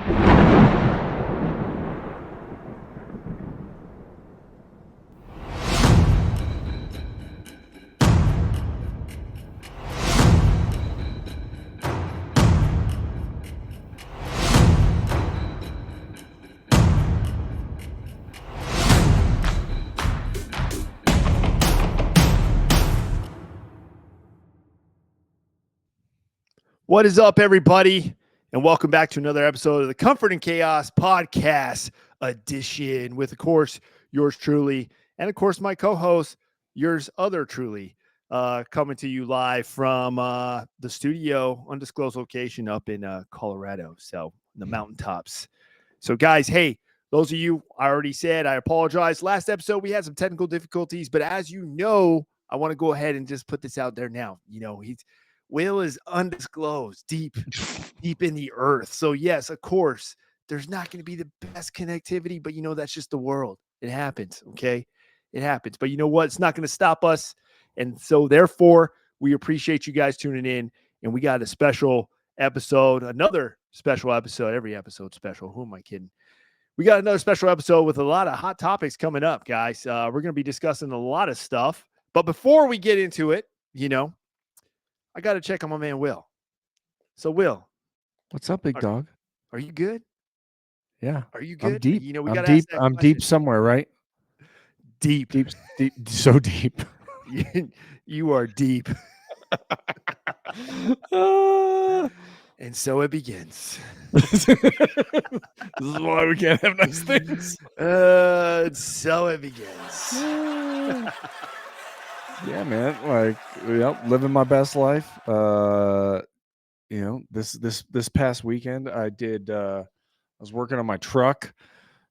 What is up, everybody? And welcome back to another episode of the Comfort and Chaos Podcast Edition with, of course, yours truly, and of course, my co-host, yours other truly, coming to you live from the studio, undisclosed location up in Colorado, so the mountaintops. So, guys, hey, those of you, I already said, I apologize. Last episode, we had some technical difficulties, but as you know, I want to go ahead and just put this out there now. You know, Will is undisclosed, deep in the earth. So yes, of course, there's not going to be the best connectivity, but you know, that's just the world. It happens. Okay. It happens. But you know what? It's not going to stop us. And so therefore, we appreciate you guys tuning in. And we got a special episode, another special episode, every episode special. Who am I kidding? We got another special episode with a lot of hot topics coming up, guys. We're going to be discussing a lot of stuff. But before we get into it, you know, I got to check on my man, Will. So, Will. What's up, big dog? Are you good? Yeah. Are you good? I'm deep. You know, we I'm got deep. I'm deep somewhere, right? Deep. So deep. You are deep. And so it begins. This is why we can't have nice things. So it begins. Yeah, man. Like, living my best life. This past weekend, I was working on my truck.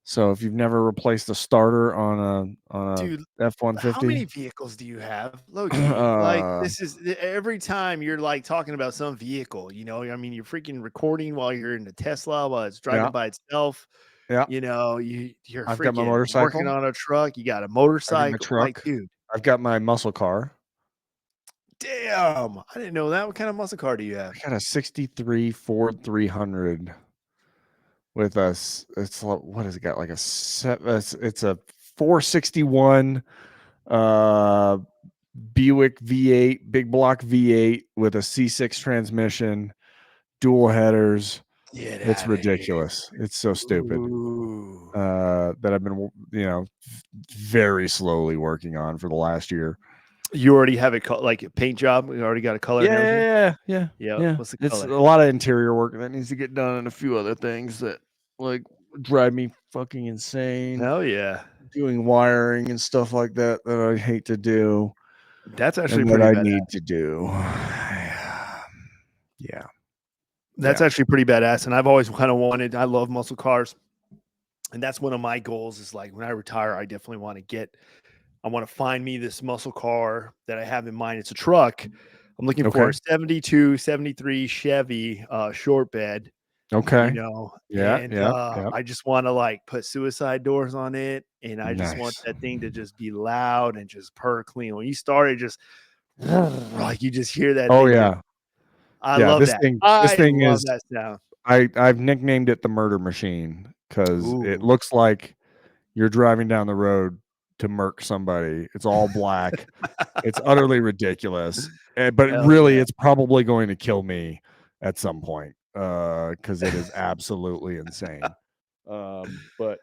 So if you've never replaced a starter on a Dude, F-150, how many vehicles do you have? Loki, like this is every time you're like talking about some vehicle, you know, I mean, you're freaking recording while you're in the Tesla while it's driving by itself. Yeah. You know, you're I've freaking got my motorcycle. Working on a truck. You got a motorcycle. My truck. Like, dude. I've got my muscle car. Damn, I didn't know that. What kind of muscle car do you have? I got a 63 Ford 300 with us. It's what has it got? Like it's a 461 Buick V8, big block V8 with a C6 transmission, dual headers. It's ridiculous. It's so stupid. That I've been, very slowly working on for the last year. You already have it like a paint job. You already got a color. Yeah. What's the it's color? A lot of interior work that needs to get done, and a few other things that like drive me fucking insane. Hell yeah, doing wiring and stuff like that I hate to do. That's actually what I need to do. Yeah. That's actually pretty badass. And I've always kind of wanted, I love muscle cars. And that's one of my goals is like when I retire, I definitely want to find me this muscle car that I have in mind. It's a truck. I'm looking for a 72, 73 Chevy short bed. Okay. You know, yeah. I just want to like put suicide doors on it. And I just want that thing to just be loud and just purr clean. When you start it, just like you just hear that. Oh, yeah. I love this that. This thing love is that sound. I've nicknamed it the murder machine because it looks like you're driving down the road to murk somebody. It's all black. It's utterly ridiculous. But really, it's probably going to kill me at some point because it is absolutely insane. But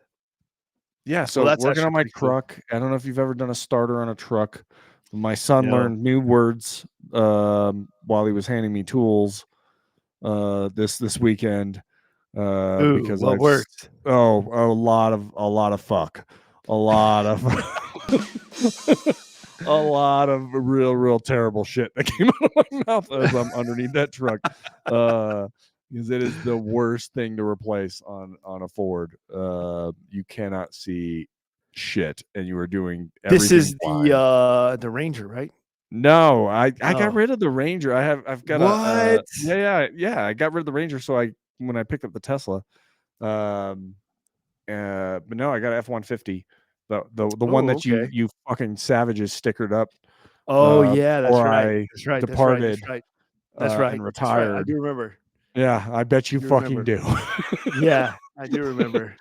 yeah, so working on my truck. Cool. I don't know if you've ever done a starter on a truck. My son learned new words while he was handing me tools this weekend because what worked? A lot of fuck, a lot of a lot of real terrible shit that came out of my mouth as I'm underneath that truck because it is the worst thing to replace on a Ford. You cannot see shit, and you are doing everything. This is blind. The Ranger, right? No, I got rid of the Ranger. I've got what? Yeah. I got rid of the Ranger. So when I picked up the Tesla, but no, I got an F-150, the one that you fucking savages stickered up. Oh yeah, that's right. Departed. That's right. And retired. I do remember. Yeah, I bet you You fucking remember. do. Yeah, I do remember.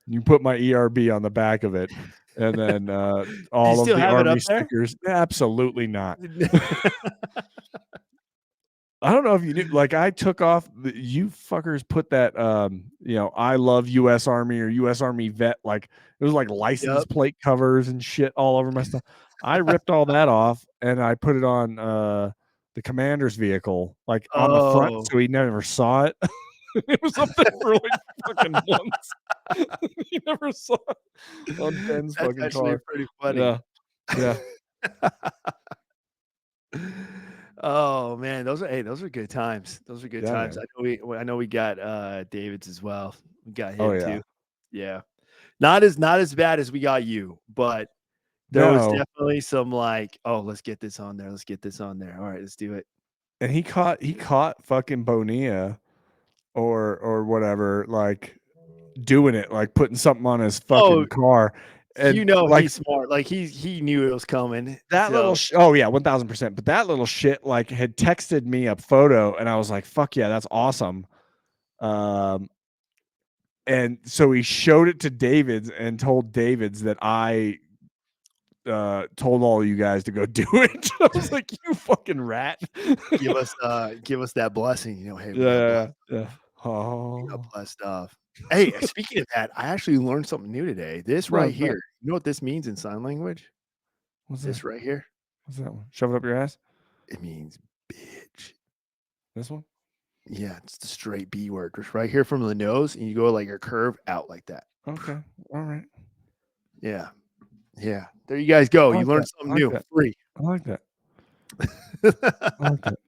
You put my ERB on the back of it, and then Do you all of still the have it Army up there? stickers. Absolutely not. I don't know if you knew. Like, I took off. You fuckers put that, I love U.S. Army or U.S. Army vet. Like, it was like license Yep. plate covers and shit all over my stuff. I ripped all that off and I put it on the commander's vehicle, like on the front, Oh, so he never saw it. It was up there for like fucking months. He never saw it on Ben's that's fucking actually car. pretty funny. Yeah, yeah, Oh man, those are good times. Those are good yeah, times. man. I know we got David's as well. We got Oh him yeah. too. Yeah. Not as bad as we got you, but there was No, definitely some like, oh, let's get this on there. Let's get this on there. All right, let's do it. and he caught fucking Bonilla or whatever, like doing it, like putting something on his Oh, fucking car, you and know like he's smart. Like he knew it was coming. that little. So Oh yeah, 1000%. But that little shit like had texted me a photo, and I was like, "Fuck yeah, that's awesome." Um, and so he showed it to Davids and told Davids that I told all you guys to go do it. I was like, "You fucking rat." give us that blessing. You know, hey, we got Yeah, blessed. yeah. We got Oh, blessed off. Hey, speaking of that, I actually learned something new today. This what right was that? here. You know what this means in sign language? What's that? This right here. What's that one? Shove it up your ass. It means bitch. This one. Yeah, it's the straight B word. Just right here from the nose, and you go like your curve out like that. Okay. All right. Yeah. Yeah. There you guys go. I You like learned that. I something like new. that. Free. I like that. I like that.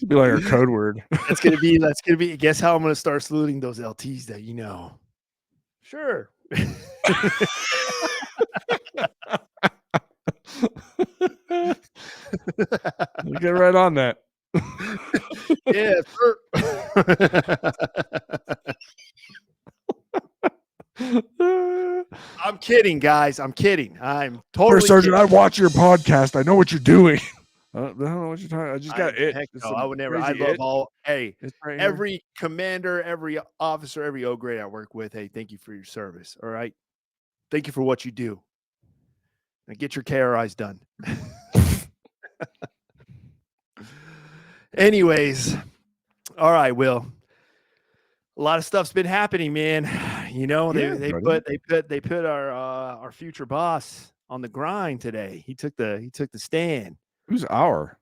This would be like our code word. That's gonna be guess how I'm gonna start saluting those LTs that you know. Sure. Get right on that. Yeah, sir. I'm kidding, guys. I'm kidding. I'm totally First Sergeant, kidding. I watch your podcast. I know what you're doing. I don't know what you're talking. I just got it. Heck It's no, some I would never. I crazy love it. all. Hey, It's right here. every commander, every officer, every O grade I work with. Hey, thank you for your service. All right, thank you for what you do. Now get your KRIs done. Anyways, all right, Will. A lot of stuff's been happening, man. You know, Yeah, buddy. they put our future boss on the grind today. He took the stand. Who's our?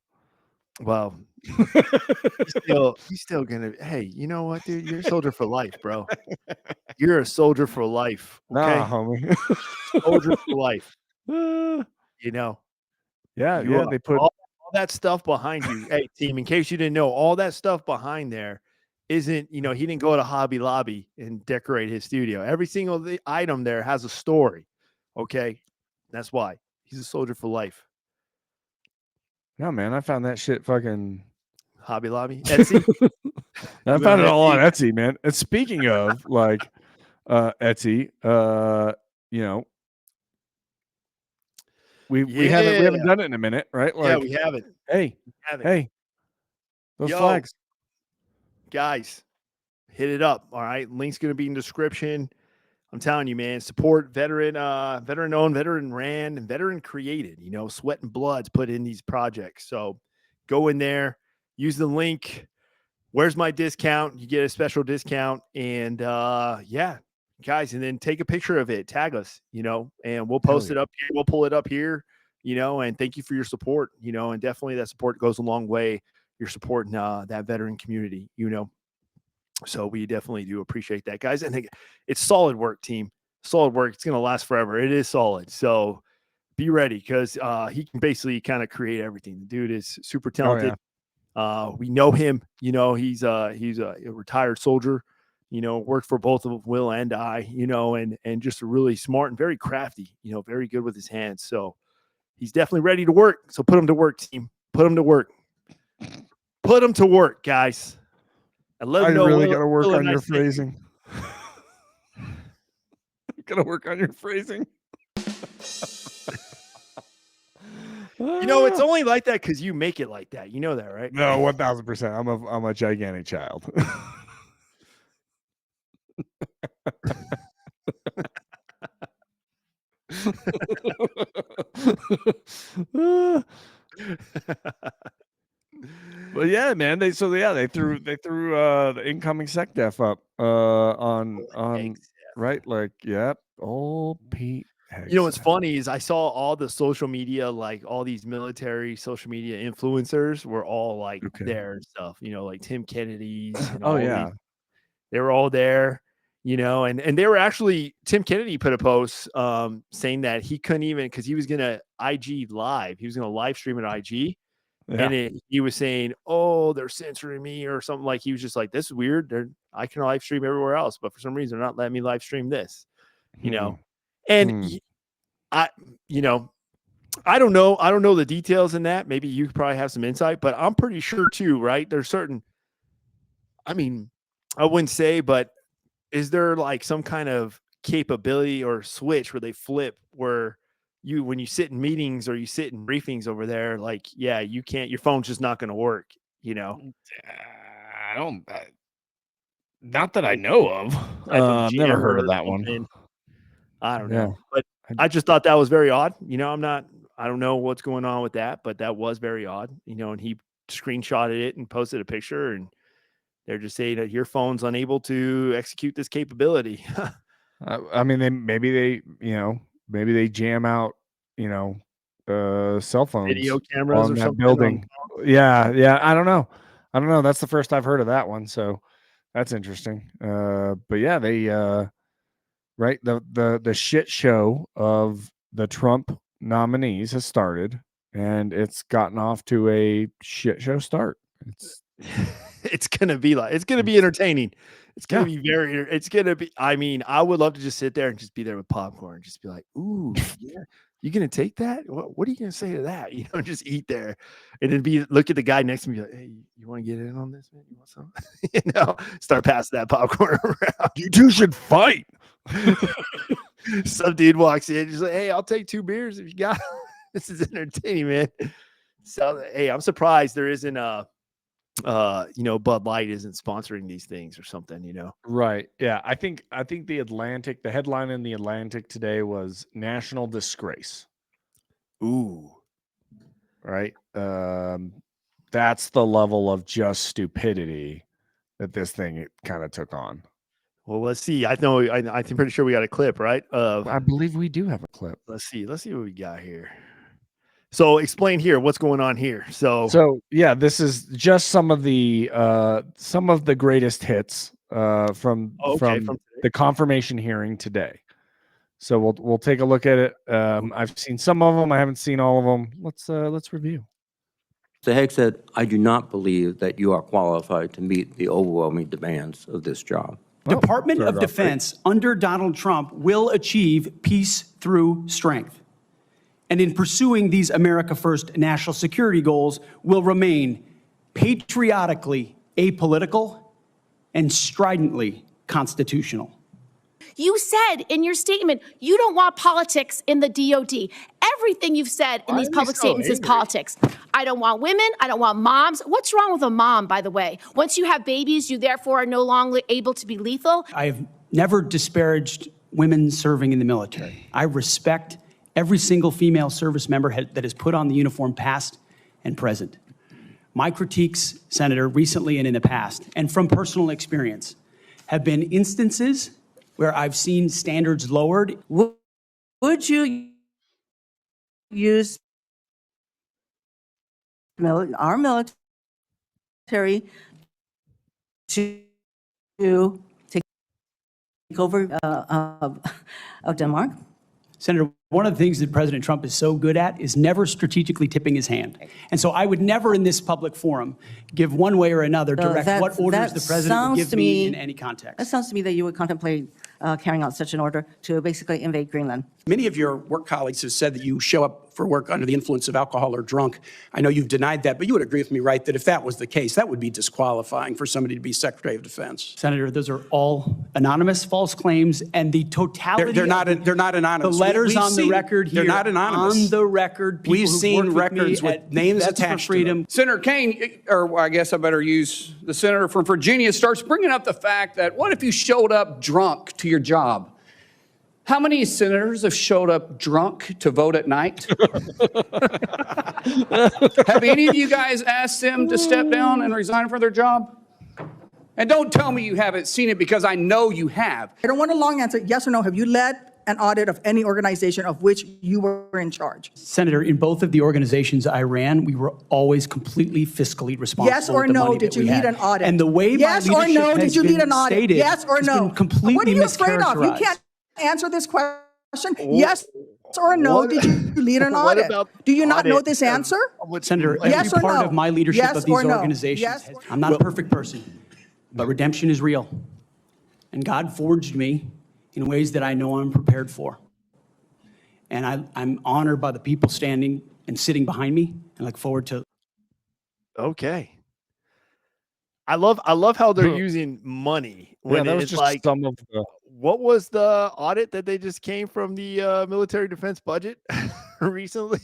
Well, he's still gonna. Hey, you know what, dude? You're a soldier for life, bro. You're a soldier for life. Nah, Okay, homie. soldier for life. Uh, You know, yeah, you yeah. are They put. all that stuff behind you. Hey, team, in case you didn't know, all that stuff behind there isn't. You know, he didn't go to Hobby Lobby and decorate his studio. Every single item there has a story. Okay, that's why he's a soldier for life. No, man. I found that shit fucking. Hobby Lobby, Etsy. I You went found on it all on Etsy. Etsy, man. And speaking of like Etsy, you know, we haven't Yeah, done it in a minute, right? yeah, Like, we have it. hey, We have it. hey, those Yo, flags. guys, hit it up. All right. Link's going to be in description. I'm telling you, man, support veteran owned, veteran ran, and veteran created, you know, sweat and blood's put in these projects. So go in there, use the link. Where's my discount? You get a special discount. And yeah, guys, and then take a picture of it, tag us, you know, and we'll post it up here. We'll pull it up here, you know, and thank you for your support, you know, and definitely that support goes a long way. You're supporting that veteran community, you know. So we definitely do appreciate that, guys. And it's solid work, team. Solid work. It's going to last forever. It is solid. So be ready because he can basically kind of create everything. The dude is super Oh talented. yeah. We know him. You know, he's a retired soldier. You know, worked for both of Will and I. You know, and just a really smart and very crafty. You know, very good with his hands. So he's definitely ready to work. So put him to work, team. Put him to work. Put him to work, guys. And let I him know. really got to work Will on and I your sent you. phrasing. Got to work on your phrasing. You know, it's only like that because you make it like that. You know that, right? No, 1000%. I'm a gigantic child. But yeah, man, they threw the incoming SecDef up on right, like, yep, old Pete Hegseth. You know what's funny is I saw all the social media, like all these military social media influencers were all like there and stuff, you know, like Tim Kennedy's and all these, they were all there, you know, and they were actually, Tim Kennedy put a post saying that he couldn't even, because he was gonna IG live, he was gonna live stream at IG. Yeah. And he was saying, "Oh, they're censoring me," or something. Like he was just like, "This is weird. I can live stream everywhere else, but for some reason, they're not letting me live stream this." You know, and you know, I don't know. I don't know the details in that. Maybe you probably have some insight, but I'm pretty sure too. Right? There's certain. I mean, I wouldn't say, but is there like some kind of capability or switch where they flip where when you sit in meetings or you sit in briefings over there, like, yeah, you can't, your phone's just not going to work, you know? Not that I know of. I've never heard of that one. I don't know, but I just thought that was very odd. You know, I don't know what's going on with that, but that was very odd, you know, and he screenshotted it and posted a picture, and they're just saying that your phone's unable to execute this capability. I mean, maybe they jam out, you know, cell phones, video cameras on or that something building. Yeah. I don't know. That's the first I've heard of that one, so that's interesting. But yeah, they right, the shit show of the Trump nominees has started, and it's gotten off to a shit show start. It's gonna be entertaining. It's gonna be it's gonna be, I mean, I would love to just sit there and just be there with popcorn and just be like, "Ooh, yeah, you gonna take that? What are you gonna say to that?" You know, just eat there. And then look at the guy next to me, like, "Hey, you want to get in on this, man? You want some?" You know, start passing that popcorn around. You two should fight. Some dude walks in, just like, "Hey, I'll take 2 beers if you got." This is entertaining, man. So hey, I'm surprised there isn't you know, Bud Light isn't sponsoring these things or something, you know? Right. Yeah. I think the headline in the Atlantic today was national disgrace. Ooh. Right. That's the level of just stupidity that this thing kind of took on. Well, let's see. I'm pretty sure we got a clip, right? I believe we do have a clip. Let's see what we got here. So explain here what's going on here. So yeah, this is just some of the greatest hits from the confirmation hearing today. So we'll take a look at it. I've seen some of them. I haven't seen all of them. Let's review. Mr. Hegseth said, "I do not believe that you are qualified to meet the overwhelming demands of this job." Department of Defense under Donald Trump will achieve peace through strength. And in pursuing these America First national security goals will remain patriotically apolitical and stridently constitutional. You said in your statement, you don't want politics in the DOD. Everything you've said in these public statements is politics. I don't want women. I don't want moms. What's wrong with a mom, by the way? Once you have babies, you therefore are no longer able to be lethal. I have never disparaged women serving in the military. I respect every single female service member that has put on the uniform, past and present. My critiques, Senator, recently and in the past, and from personal experience, have been instances where I've seen standards lowered. Would you use our military to take over of Denmark? Senator, one of the things that President Trump is so good at is never strategically tipping his hand. And so I would never in this public forum give one way or another direct what orders the president would give me in any context. That sounds to me that you would contemplate carrying out such an order to basically invade Greenland. Many of your work colleagues have said that you show up for work under the influence of alcohol or drunk. I know you've denied that, but you would agree with me, right, that if that was the case, that would be disqualifying for somebody to be Secretary of Defense. Senator, those are all anonymous false claims, and the totality they're not anonymous. The letters on the seen- record they're here. not anonymous. On the record, people We've who've seen worked with records me with at names Vets for attached to Freedom. them. Senator Kaine, or I guess I better use the senator from Virginia, starts bringing up the fact that what if you showed up drunk to your job? How many senators have showed up drunk to vote at night? Have any of you guys asked them to step down and resign from their job? And don't tell me you haven't seen it, because I know you have. I don't want a long answer. Yes or no? Have you led an audit of any organization of which you were in charge? Senator, in both of the organizations I ran, we were always completely fiscally responsible. Yes or with the no? money Did that you we lead had. an audit? And the way yes my or leadership no? has Did you lead been an audit? stated Yes or has no? been completely What are you afraid of? You mischaracterized. can't answer this question. Yes or no? What- Did you lead an what audit? about Do you not know audit this of- answer? Senator, every Yes or part no? of my leadership Yes of these or no? organizations, Yes or- I'm not a perfect person, but redemption is real. And God forged me in ways that I know I'm prepared for. And I'm honored by the people standing and sitting behind me, and look forward to. Okay. I love how they're using money Yeah, when that was it's just like, some of the. what was the audit that they just came from the military defense budget recently?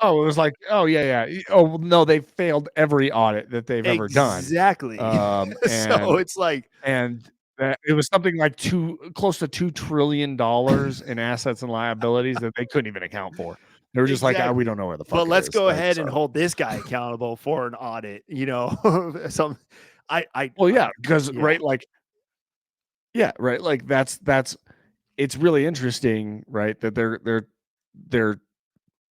Oh, it was like, oh yeah. Oh no, they failed every audit that they've ever done. Exactly. And, So it's like, and it was something like close to $2 trillion in assets and liabilities that they couldn't even account for. They were just like, Exactly. we don't know where the fuck. but it let's is. go Like, ahead and so- hold this guy accountable for an audit. Well, yeah, because yeah. right, like, yeah, right, like that's it's really interesting, right, that they're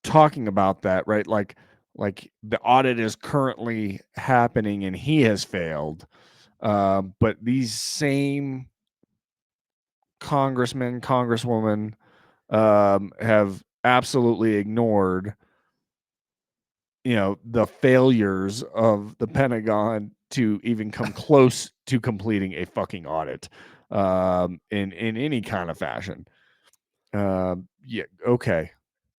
talking about that, right, like the audit is currently happening and he has failed, but these same congressmen, congresswomen, have absolutely ignored, the failures of the Pentagon to even come close to completing a fucking audit, in any kind of fashion. Yeah, okay,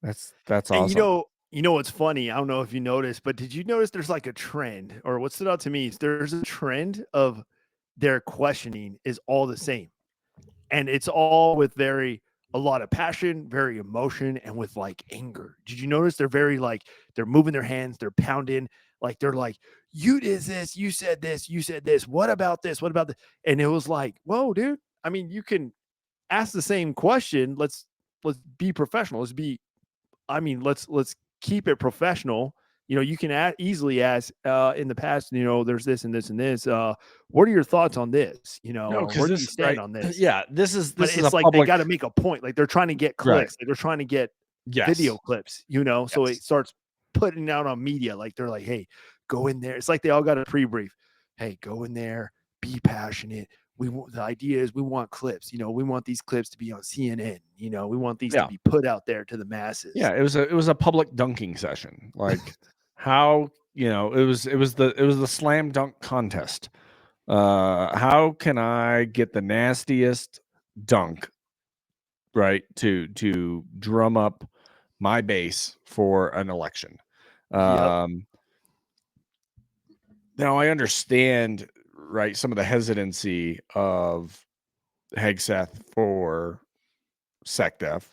that's awesome. And you know what's funny? I don't know if you noticed, but did you notice there's like a trend, or what stood out to me is there's a trend of their questioning is all the same, and it's all with a lot of passion, very emotion, and with like anger. Did you notice they're very like, they're moving their hands, they're pounding, like they're like, you did this, you said this, what about this, what about this? And it was like, whoa, dude. I mean, you can ask the same question. Let's be professional. Let's keep it professional. You can easily ask, in the past, there's this and this and this. What are your thoughts on this? No, Where do you stand on this? Yeah, this is But it's a like public, they got to make a point. Like they're trying to get Right. clicks. Like they're trying to get yes. video clips, so Yes. it starts putting out on media. Like they're like, hey, go in there. It's like they all got a pre-brief. Hey, go in there, be passionate. The idea is we want clips, we want these clips to be on CNN, we want these Yeah. to be put out there to the masses. Yeah, it was a public dunking session. Like how, it was the slam dunk contest. How can I get the nastiest dunk, right, to drum up my base for an election? Yep. Now I understand, right, some of the hesitancy of Hegseth for SecDef.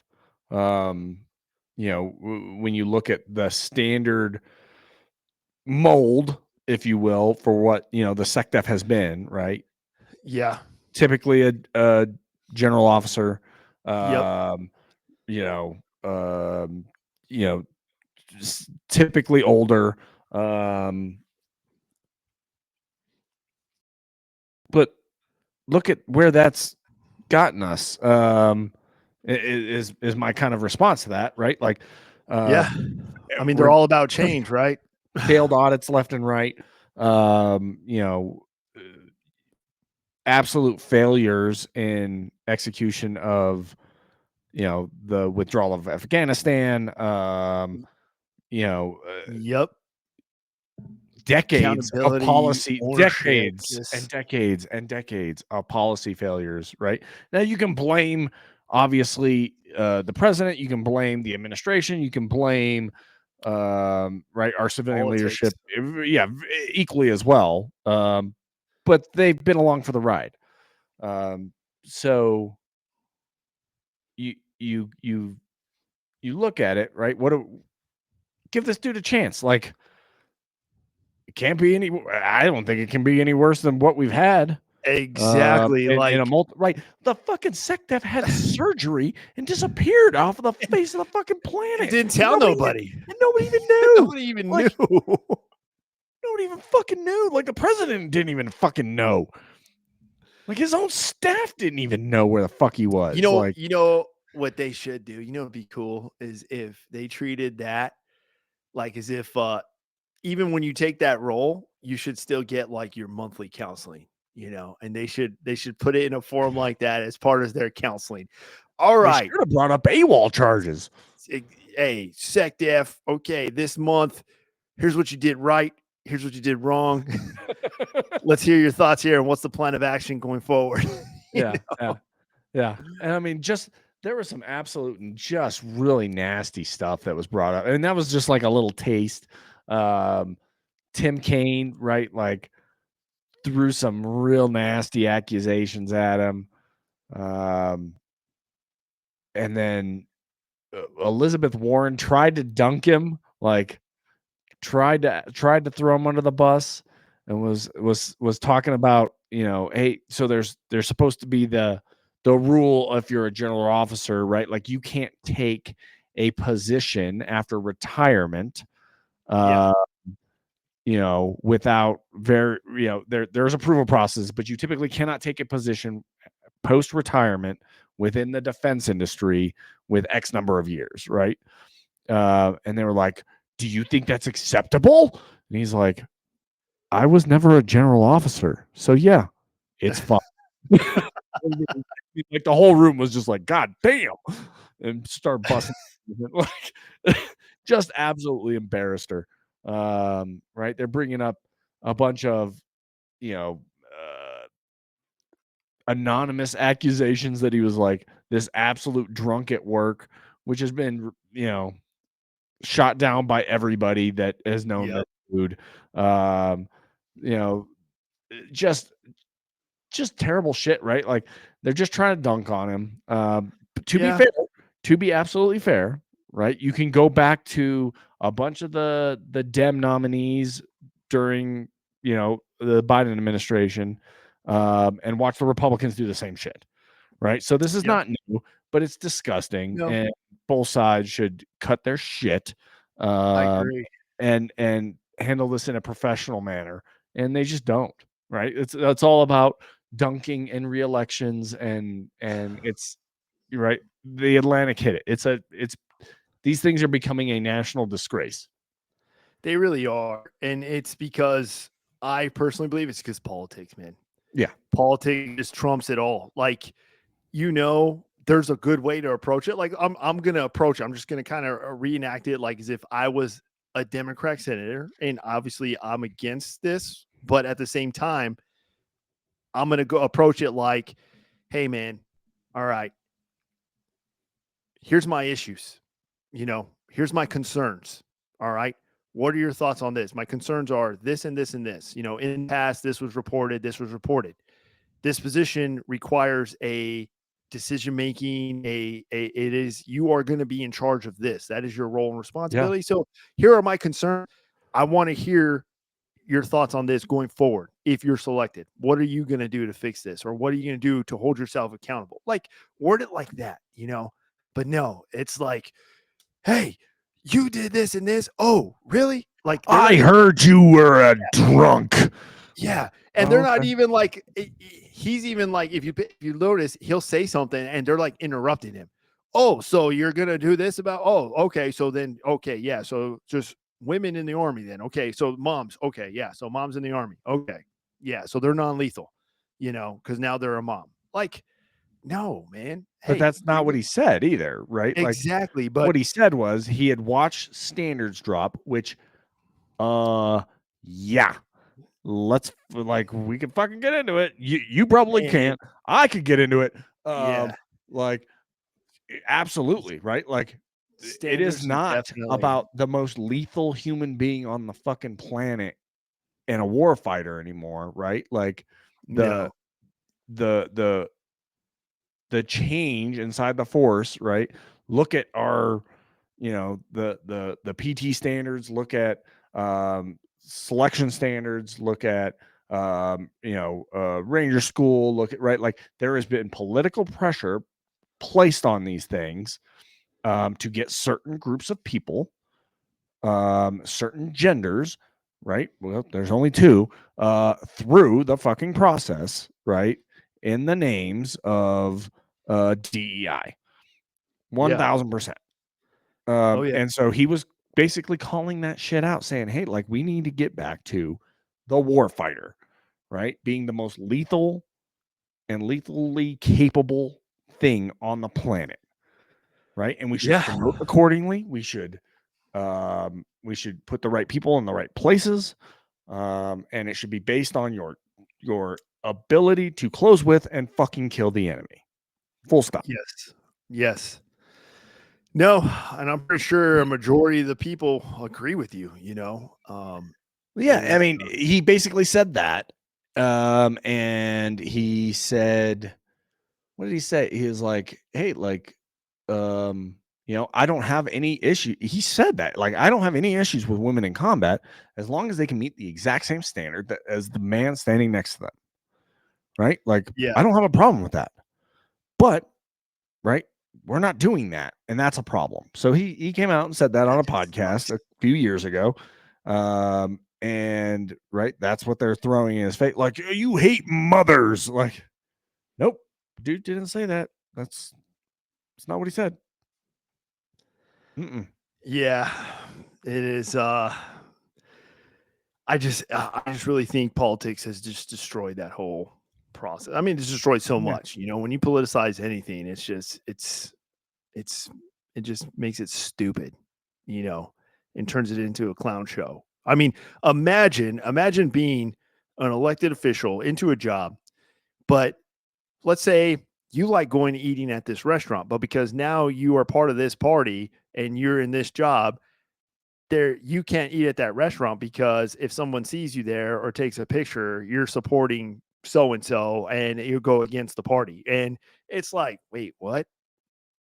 When you look at the standard mold, if you will, for what the SecDef has been, right? Yeah. Typically a general officer, Yep. typically older, but look at where that's gotten us. Is my kind of response to that, right? Like, Yeah. I mean, they're all about change, right? failed audits left and right. Absolute failures in execution of, the withdrawal of Afghanistan. Yep. Decades of Accountability, policy, ownership, decades just- and decades and decades of policy failures, right? Now you can blame, obviously, the president, you can blame the administration, you can blame, right, our civilian Politics. leadership, yeah, equally as well. But they've been along for the ride. So you you look at it, right? Give this dude a chance. Like, it can't be any. I don't think it can be any worse than what we've had. Exactly. In a right. The fucking SecDef had surgery and disappeared off of the face of the fucking planet. Didn't tell nobody. And nobody even knew. Nobody even knew. Nobody even fucking knew. Like, the president didn't even fucking know. Like, his own staff didn't even know where the fuck he was. You know, like, you know what they should do? You know what'd be cool is if they treated that like as if even when you take that role, you should still get like your monthly counseling, you know, and they should put it in a form like that as part of their counseling. All right. Should have brought up AWOL charges. Hey, SecDef, okay, this month, here's what you did right. Here's what you did wrong. Let's hear your thoughts here. And what's the plan of action going forward? Yeah. And I mean, there was some absolute and just really nasty stuff that was brought up. And that was just like a little taste. Tim Kaine, right? Like, threw some real nasty accusations at him. And then Elizabeth Warren tried to dunk him, like tried to throw him under the bus, and was talking about, you know, hey, so there's supposed to be the rule if you're a general officer, right? Like, you can't take a position after retirement, you know, without there's approval process, but you typically cannot take a position post retirement within the defense industry with X number of years, right? And they were like, do you think that's acceptable? And he's like, I was never a general officer, so yeah, it's fine. Like, the whole room was just like, God damn, and start busting. Like, just absolutely embarrassed her. Right? They're bringing up a bunch of, you know, anonymous accusations that he was like this absolute drunk at work, which has been, you know, shot down by everybody that has known that dude. You know, just terrible shit, right? Like, they're just trying to dunk on him. To be absolutely fair, right? You can go back to a bunch of the Dem nominees during, you know, the Biden administration, and watch the Republicans do the same shit, right? So this is not new, but it's disgusting, and both sides should cut their shit, I agree. and handle this in a professional manner, and they just don't, right? It's all about dunking and re-elections, and it's, you're right. The Atlantic hit it. It's these things are becoming a national disgrace. They really are. And it's because I personally believe it's because politics, man. Yeah. Politics just trumps it all. Like, you know, there's a good way to approach it. Like, I'm going to approach it. I'm just going to kind of reenact it like as if I was a Democrat senator. And obviously I'm against this, but at the same time, I'm going to go approach it like, hey, man, all right, here's my issues. You know, here's my concerns. All right. What are your thoughts on this? My concerns are this and this and this. You know, in the past, this was reported. This position requires a decision making. It is, you are going to be in charge of this. That is your role and responsibility. Yeah. So here are my concerns. I want to hear your thoughts on this going forward. If you're selected, what are you going to do to fix this? Or what are you going to do to hold yourself accountable? Like, word it like that, you know? But no, it's like, hey, you did this and this. Oh, really? Like, I heard you were a drunk. Yeah. And they're not even like, he's even like, if you notice, he'll say something and they're like interrupting him. Oh, so you're going to do this about, oh, okay. So then, okay. Yeah. So just women in the army then. Okay. So moms. Okay. Yeah. So moms in the army. Okay. Yeah. So they're non-lethal, you know, because now they're a mom. Like, no, man. But that's not what he said either, right? Exactly. Like, but what he said was he had watched standards drop, which, yeah, let's, like, we can fucking get into it. You probably can't. I could get into it. Like, absolutely, right? Like, it is not about the most lethal human being on the fucking planet and a war fighter anymore, right? Like, the change inside the force, right? Look at our the PT standards, look at selection standards, look at ranger school, look at, right, like there has been political pressure placed on these things to get certain groups of people, certain genders, right? Well, there's only two, through the fucking process, right? In the names of DEI. 1000%. Oh, yeah. And so he was basically calling that shit out, saying, hey, like, we need to get back to the war fighter, right? Being the most lethal and lethally capable thing on the planet, right? And we should promote accordingly. We should put the right people in the right places, and it should be based on your ability to close with and fucking kill the enemy. Full stop. Yes. No, and I'm pretty sure a majority of the people agree with you. Yeah, I mean, he basically said that, and he said, what did he say? He was like, hey, like, I don't have any issue. He said that, like, I don't have any issues with women in combat as long as they can meet the exact same standard as the man standing next to them. Right? Like, I don't have a problem with that. But, right, we're not doing that, and that's a problem. So he came out and said that on a podcast a few years ago. And right, that's what they're throwing in his face. Like, you hate mothers. Like, nope, dude didn't say that. That's not what he said. Yeah, it is. I just really think politics has just destroyed that whole process. I mean, it's destroyed so much. When you politicize anything, it just makes it stupid, and turns it into a clown show. I mean, imagine being an elected official into a job, but let's say you like going to eating at this restaurant, but because now you are part of this party and you're in this job, you can't eat at that restaurant because if someone sees you there or takes a picture, you're supporting so-and-so and you go against the party. And it's like, wait, what?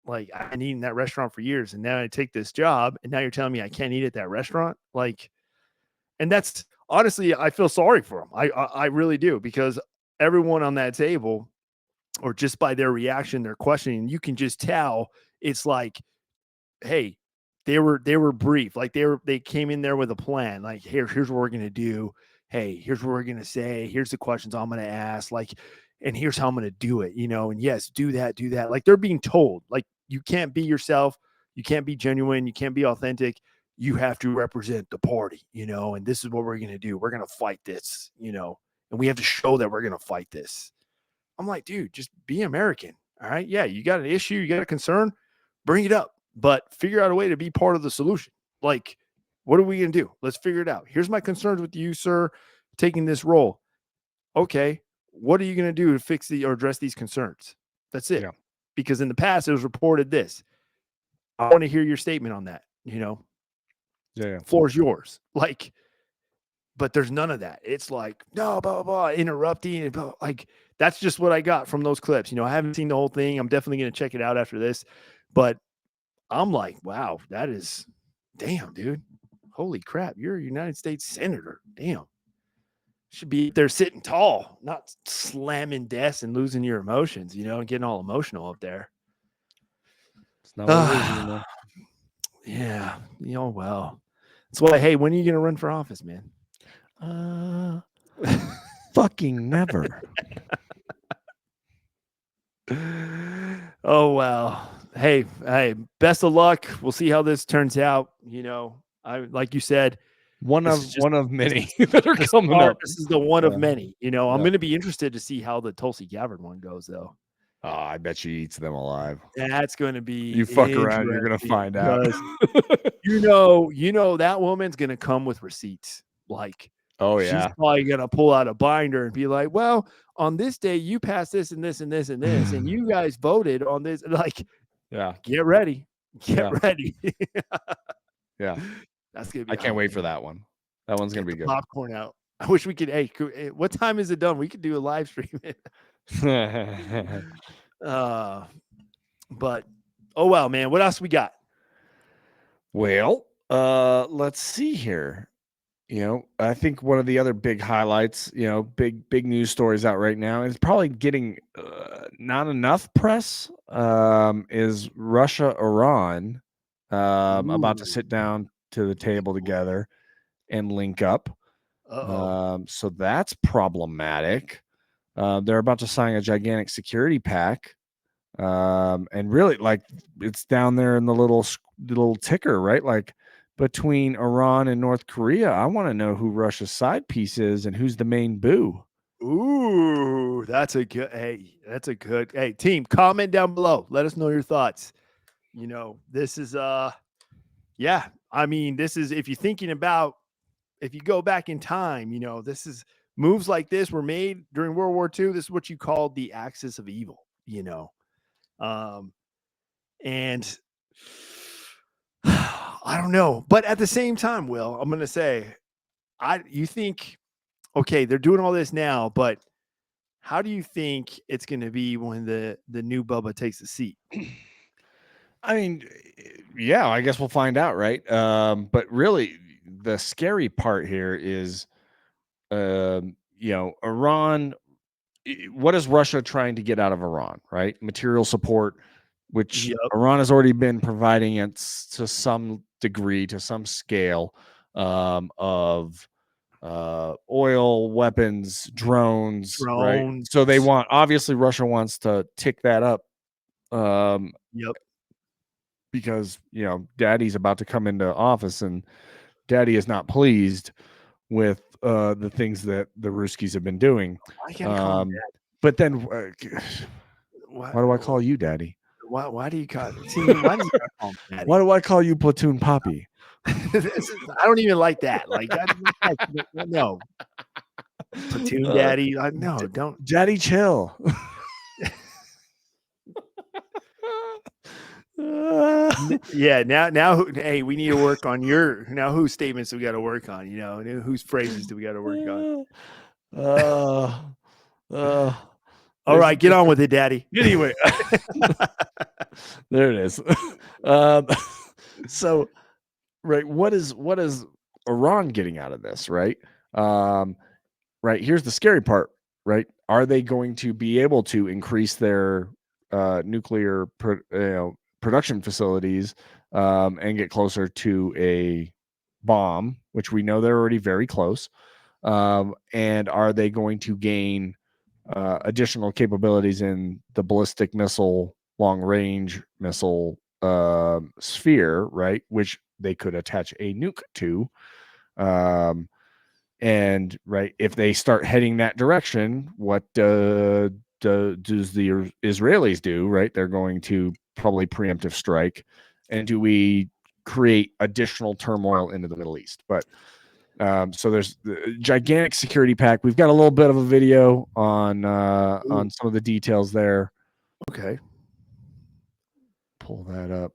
Like, I've been eating that restaurant for years and now I take this job and now you're telling me I can't eat at that restaurant? Like, and that's honestly, I feel sorry for them. I really do, because everyone on that table, or just by their reaction, their questioning, you can just tell it's like, hey, they were brief. Like they came in there with a plan. Like, here's what we're going to do. Hey, here's what we're going to say. Here's the questions I'm going to ask. Like, and here's how I'm going to do it, and yes, do that. Like, they're being told, like, you can't be yourself. You can't be genuine. You can't be authentic. You have to represent the party, and this is what we're going to do. We're going to fight this, and we have to show that we're going to fight this. I'm like, dude, just be American. All right. Yeah. You got an issue. You got a concern, bring it up, but figure out a way to be part of the solution. Like, what are we going to do? Let's figure it out. Here's my concerns with you, sir, taking this role. Okay. What are you going to do to fix or address these concerns? That's it. Yeah. Because in the past, it was reported this. I want to hear your statement on that. Yeah. Floor's yours. Like, but there's none of that. It's like, no, blah, blah, blah, interrupting. Blah, like, that's just what I got from those clips. I haven't seen the whole thing. I'm definitely going to check it out after this. But I'm like, wow, that is, damn, dude. Holy crap. You're a United States senator. Damn. Should be there sitting tall, not slamming desks and losing your emotions, and getting all emotional up there. It's not what it is anymore. Yeah. Well. That's why, hey, when are you going to run for office, man? Fucking never. Oh, well. Hey, best of luck. We'll see how this turns out. Like you said, one of many that are coming up. This is the one of many. I'm going to be interested to see how the Tulsi Gabbard one goes, though. Oh, I bet she eats them alive. That's going to be. You fuck around, you're going to find out. That woman's going to come with receipts. Like, oh yeah, she's probably going to pull out a binder and be like, well, on this day you passed this and this and this and this, and you guys voted on this. Like, yeah, get ready. Ready. Yeah. That's gonna be. I can't wait for that one. That one's gonna be good. Popcorn out. I wish we could. Hey, what time is it done? We could do a live stream. But oh well, man. What else we got? Well, let's see here. I think one of the other big highlights, big news stories out right now is probably getting not enough press. Is Russia, Iran about to sit down to the table together and link up? So that's problematic. They're about to sign a gigantic security pact, and really, like, it's down there in the little ticker, right? Like, between Iran and North Korea, I want to know who Russia's side piece is and who's the main boo. Ooh, that's a good. Hey, team, comment down below. Let us know your thoughts. This is yeah. I mean, this is, if you're thinking about, if you go back in time, this is, moves like this were made during World War II. This is what you called the axis of evil. And I don't know, but at the same time, Will, I'm going to say, you think, okay, they're doing all this now, but how do you think it's going to be when the new Bubba takes the seat? I mean, yeah, I guess we'll find out, right? But really, the scary part here is, Iran. What is Russia trying to get out of Iran, right? Material support, which Iran has already been providing it to some degree, to some scale, of oil, weapons, drones, right? So they obviously Russia wants to tick that up. Because Daddy's about to come into office, and Daddy is not pleased with the things that the Ruskies have been doing. I can't call him Dad. But then, why do I call you Daddy? Why do you call why do you call him Daddy? Why do I call you Platoon Poppy? I don't even like that. Like, no. Platoon Daddy. No, don't. Daddy, chill. Yeah, now hey, we need to work on whose statements we got to work on, whose phrases do we got to work on? All right, get on with it, Daddy. Anyway, there it is. So, right, what is Iran getting out of this, right? Right, here's the scary part, right? Are they going to be able to increase their nuclear production facilities and get closer to a bomb, which we know they're already very close? And are they going to gain additional capabilities in the ballistic missile, long range missile sphere, right? Which they could attach a nuke to. And right, if they start heading that direction, what does the Israelis do? Right, they're going to probably preemptive strike. And do we create additional turmoil into the Middle East? But so there's the gigantic security pack. We've got a little bit of a video on some of the details there. Okay, pull that up.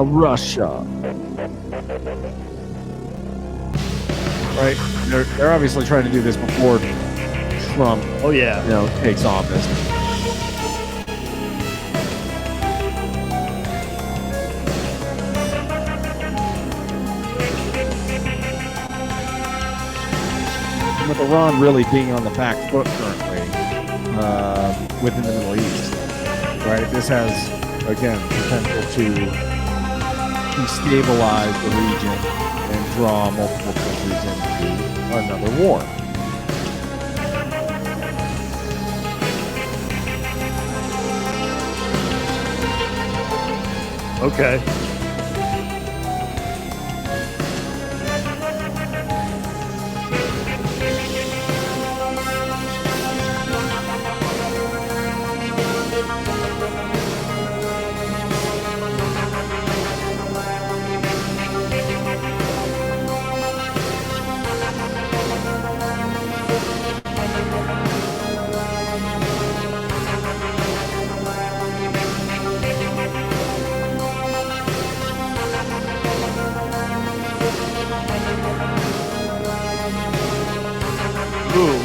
Russia. Right, they're obviously trying to do this before Trump. Oh yeah, takes office. With Iran really being on the back foot currently within the Middle East, right? This has, again, potential to destabilize the region and draw multiple countries into another war. Okay.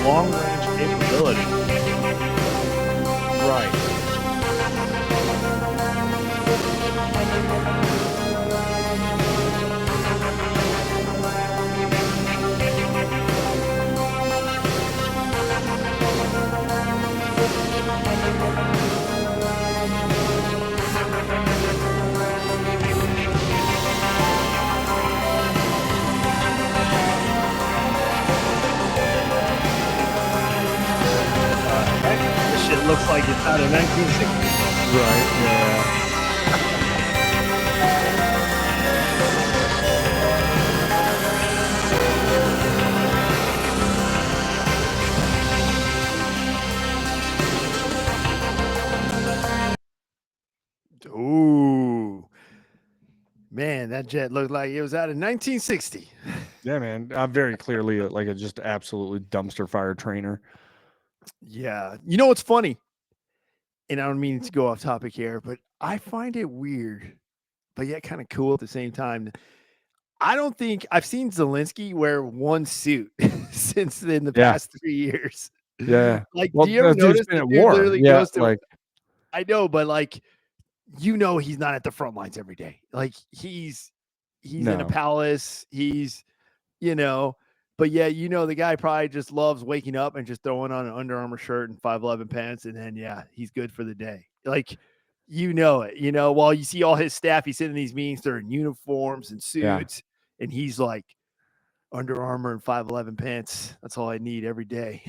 Long range capabilities. possibility. Right. This shit looks like it's out of 1960. Right. Yeah. Ooh. Man, that jet looked like it was out of 1960. Yeah, man. I'm very clearly like a just absolutely dumpster fire trainer. Yeah. You know what's funny? And I don't mean to go off topic here, but I find it weird, but yet kind of cool at the same time. I don't think I've seen Zelensky wear one suit since in the Yeah. past 3 years. Yeah. Like, Well, do you ever that dude's notice been the at dude war. literally Yeah, goes to like I know, but like, you know, he's not at the front lines every day. Like he's in a No. palace. He's, you know, but yeah, you know, the guy probably just loves waking up and just throwing on an Under Armour shirt and 511 pants, and then yeah, he's good for the day. Like, you know it. You know, while you see all his staff, he's sitting in these meetings, they're in uniforms and Yeah. suits, and he's like Under Armour and 511 pants. That's all I need every day.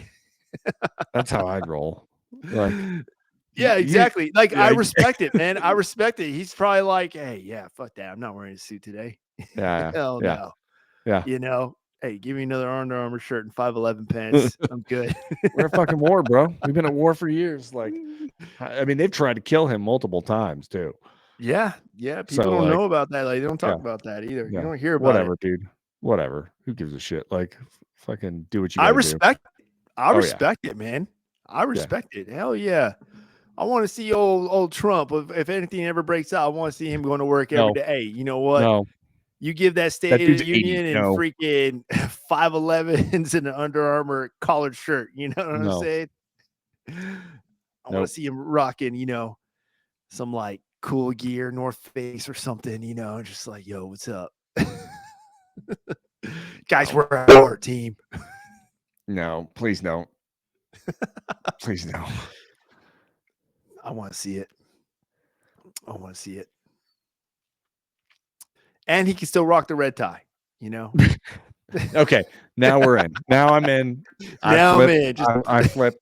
That's how I'd roll. Like, Yeah, you- exactly. Like, I yeah, respect it, man. I respect it. He's probably like, hey, yeah, fuck that. I'm not wearing a suit today. yeah, Hell yeah, no. yeah. You know, hey, give me another Under Armour shirt and 511 pants. I'm good. We're at fucking war, bro. We've been at war for years. Like, I mean, they've tried to kill him multiple times too. Yeah, people So, don't like, know about that. Like, they don't talk yeah, about that either. yeah. You don't hear about Whatever, it. dude. Whatever. Who gives a shit? Like, fucking do what you I gotta do. respect I Oh, yeah. respect it, man. I respect it. Hell yeah. I want to see old Trump. If anything ever breaks out, I want to see him going to work every No. day. Hey, you know what? No. You give that State That of dude's the 80. Union and No. freaking 511s and an Under Armour collared shirt. You know what I'm No. saying? I want Nope. to see him rocking, you know, some like cool gear, North Face or something, you know, just like, yo, what's up? Guys, we're our team. No, please don't. Please no. I want to see it. I want to see it. And he can still rock the red tie, you know? Okay, now we're in. Now I'm in. Now I'm flip. in. Just I flip.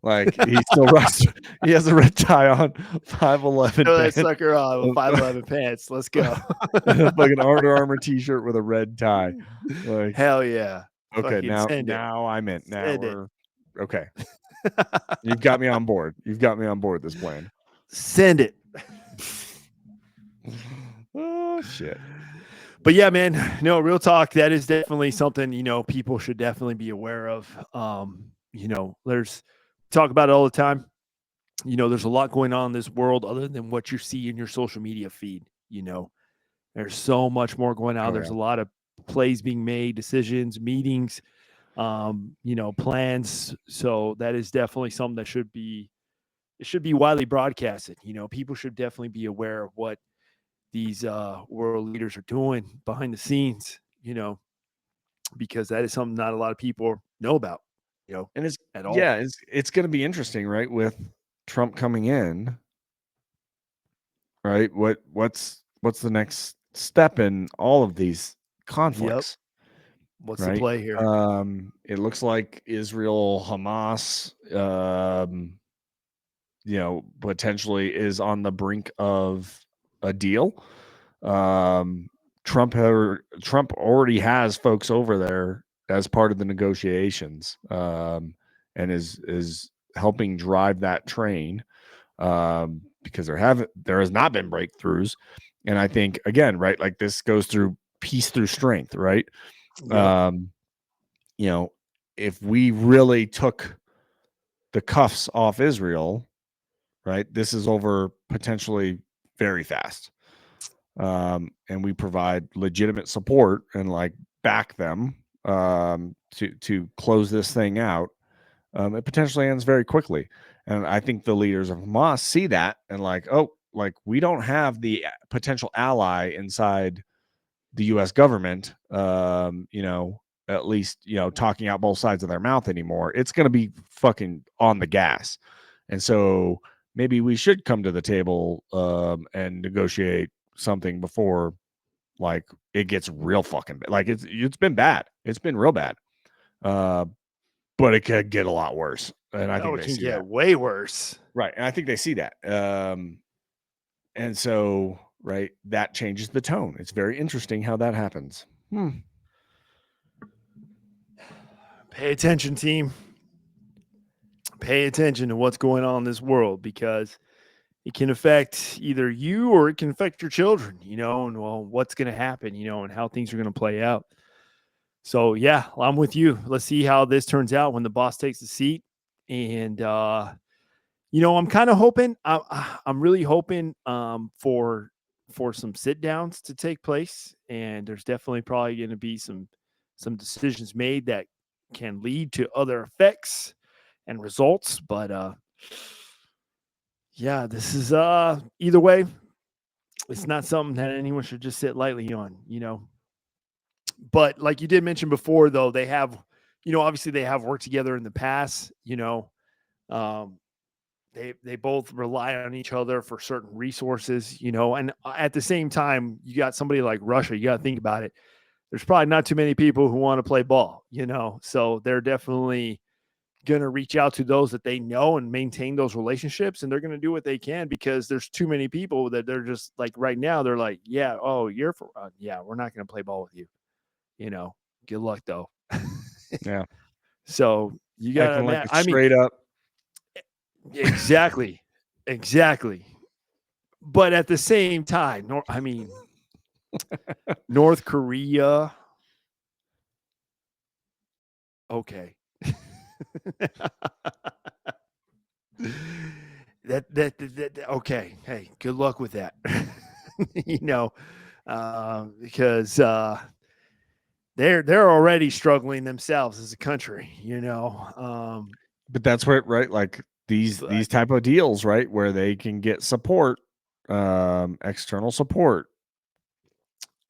Like he still rocks. He has a red tie on. 511. throw that pants, sucker on with 511 pants. Let's go. like an Under Armour t-shirt with a red tie. Like, Hell yeah. okay, Fucking now send it. I'm in. Now Send it. we're okay. You've got me on board. You've got me on board this plan. Send it. Oh shit. But yeah, man, no, real talk. That is definitely something, you know, people should definitely be aware of. You know, there's talk about it all the time. You know, there's a lot going on in this world other than what you see in your social media feed. You know, there's so much more going on. Oh, There's yeah. a lot of plays being made, decisions, meetings, you know, plans. So that is definitely something that should be widely broadcasted. You know, people should definitely be aware of what these world leaders are doing behind the scenes, you know, because that is something not a lot of people know about, you know, And it's at all. yeah, it's going to be interesting, right? With Trump coming in, right? What's the next step in all of these conflicts? What's right? the play here? It looks like Israel, Hamas, you know, potentially is on the brink of a deal. Trump already has folks over there as part of the negotiations, and is helping drive that train, because there has not been breakthroughs, and I think again, right, like this goes through peace through strength, right? Yep. You know, if we really took the cuffs off Israel, right, this is over potentially very fast. And we provide legitimate support and like back them to close this thing out. it potentially ends very quickly. And I think the leaders of Hamas see that and like, oh, like we don't have the potential ally inside the U.S. government, at least, talking out both sides of their mouth anymore. It's going to be fucking on the gas. And so maybe we should come to the table and negotiate something before like it gets real fucking bad. Like it's been bad. It's been real bad. But it could get a lot worse. And I think it they can see get that. way worse. Right. And I think they see that. And so, right, that changes the tone. It's very interesting how that happens. Pay attention, team. Pay attention to what's going on in this world, because it can affect either you or it can affect your children, and what's going to happen, and how things are going to play out. So, yeah, I'm with you. Let's see how this turns out when the boss takes the seat. And, I'm kind of hoping, I'm really hoping for some sit downs to take place. And there's definitely probably going to be some decisions made that can lead to other effects and results. But, yeah, this is either way, it's not something that anyone should just sit lightly on, But like you did mention before, though, they have, obviously they have worked together in the past, they both rely on each other for certain resources, and at the same time, you got somebody like Russia, you got to think about it. There's probably not too many people who want to play ball, so they're definitely going to reach out to those that they know and maintain those relationships. And they're going to do what they can, because there's too many people that they're just like, right now, they're like, yeah, oh, you're for, yeah, we're not going to play ball with you. Good luck though. Yeah. So you got to, like straight up. Exactly. But at the same time, North Korea. Okay. that okay. Hey, good luck with that. Because they're already struggling themselves as a country, But that's where, right, like these type of deals, right, where they can get support, external support,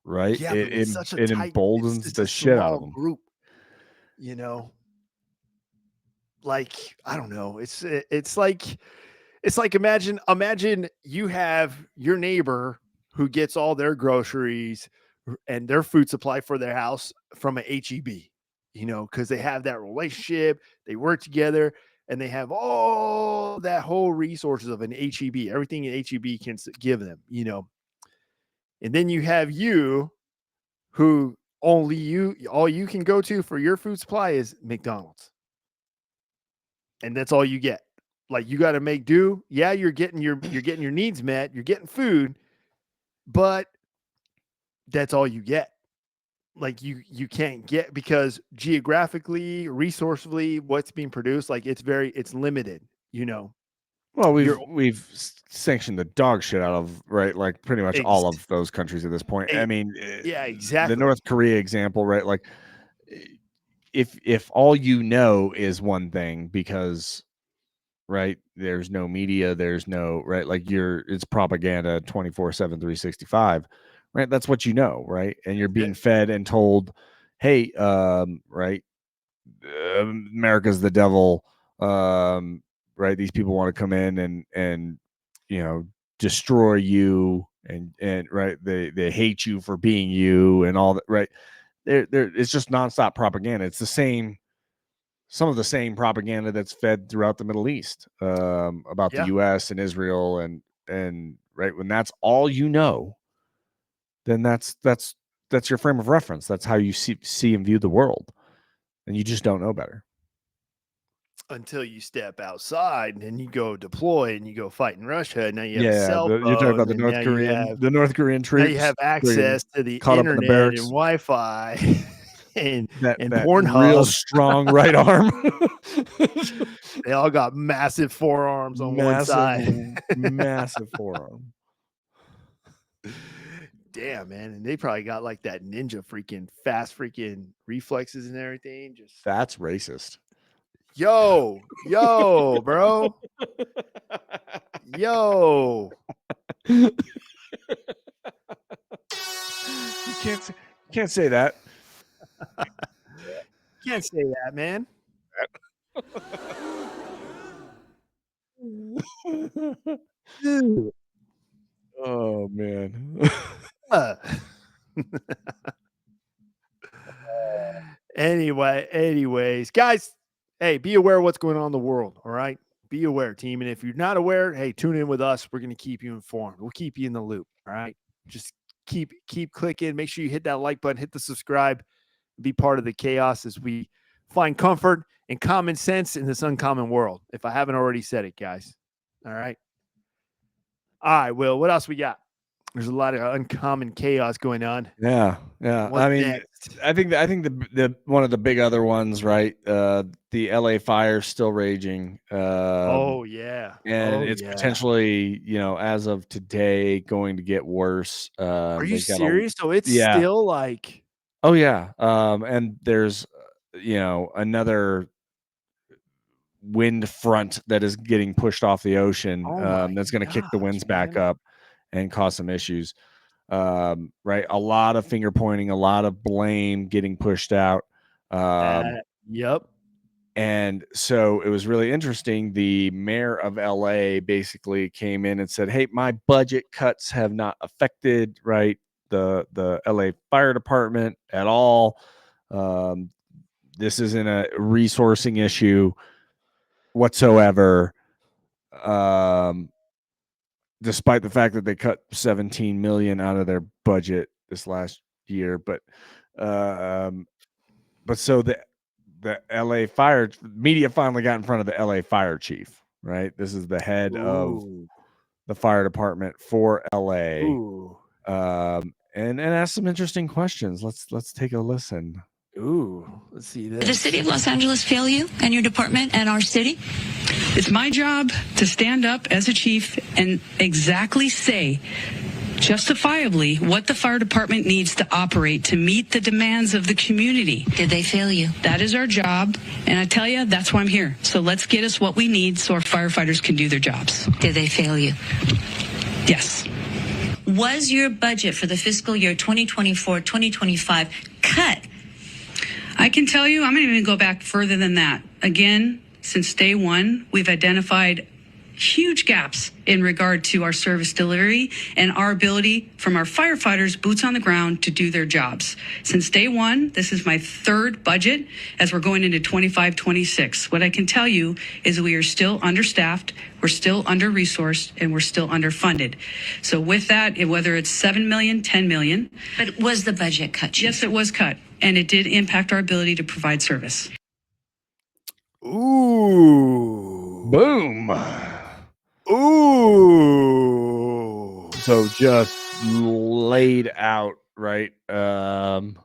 right? Yeah, but it's such a it tight, emboldens it's the a shit out of small them. group, like, I don't know. It's like imagine you have your neighbor who gets all their groceries and their food supply for their house from a HEB, because they have that relationship, they work together, and they have all that whole resources of an HEB, everything an HEB can give them, and then you have you who all you can go to for your food supply is McDonald's. And that's all you get. Like, you got to make do. Yeah, you're getting your needs met, you're getting food, but that's all you get. Like, you can't get, because geographically, resourcefully, what's being produced, like it's limited, Well, we've sanctioned the dog shit out of, right, like pretty much all of those countries at this point. I mean, yeah, exactly. The North Korea example, right? Like, if all is one thing, because, right, there's no media, there's no, right, like it's propaganda 24/7, 365, right? That's what right? And you're being fed and told, hey, right, America's the devil, right? These people want to come in and destroy you, and right, they hate you for being you and all that, right? It's just nonstop propaganda. It's some of the same propaganda that's fed throughout the Middle East, about the U.S. and Israel, and right, when that's all then that's your frame of reference. That's how you see and view the world, and you just don't know better until you step outside and then you go deploy and you go fight in Russia. And now you have a cell phone. You're talking about the North Korean troops. Now you have access to the caught internet up in the barracks, and Wi-Fi and that Pornhub. Real strong right arm. They all got massive forearms on one side. Massive forearm. Damn, man. And they probably got like that ninja fast reflexes and everything. That's racist. Yo, bro. Yo. You can't say that. Can't say that, man. Oh man. Uh. Anyways, guys, hey, be aware of what's going on in the world. All right. Be aware, team. And if you're not aware, hey, tune in with us. We're going to keep you informed. We'll keep you in the loop. All right. Just keep clicking. Make sure you hit that like button, hit the subscribe, be part of the chaos as we find comfort and common sense in this uncommon world. If I haven't already said it, guys. All right. All right, Will, what else we got? There's a lot of uncommon chaos going on. Yeah. What's I mean, next? I think the one of the big other ones, right? The LA fire still raging. Oh yeah. And Oh, it's yeah. potentially, as of today, going to get worse. Are you they've got serious? So it's yeah. still like, Oh yeah. And there's another wind front that is getting pushed off the ocean. oh my That's going to kick the winds back man. up and cause some issues. Right. A lot of finger pointing, a lot of blame getting pushed out. Yep. And so it was really interesting. The mayor of LA basically came in and said, "Hey, my budget cuts have not affected the LA Fire Department at all. This isn't a resourcing issue whatsoever." Despite the fact that they cut 17 million out of their budget this last year, but so the LA fire media finally got in front of the LA fire chief, right? This is the head of the fire department for LA. And ask some interesting questions. Let's take a listen. Let's see this. Did the city of Los Angeles fail you and your department and our city? It's my job to stand up as a chief and exactly say justifiably what the fire department needs to operate to meet the demands of the community. Did they fail you? That is our job, and I tell you, that's why I'm here. So let's get us what we need so our firefighters can do their jobs. Did they fail you? Yes. Was your budget for the fiscal year 2024-2025 cut? I can tell you, I'm going to even go back further than that. Again, since day one, we've identified huge gaps in regard to our service delivery and our ability from our firefighters, boots on the ground, to do their jobs. Since day one, this is my third budget as we're going into 25-26. What I can tell you is we are still understaffed, we're still under-resourced, and we're still underfunded. So with that, whether it's 7 million, 10 million. But was the budget cut, Chief? Yes, it was cut, and it did impact our ability to provide service. Ooh. Boom. Ooh. So just laid out, right? Damn.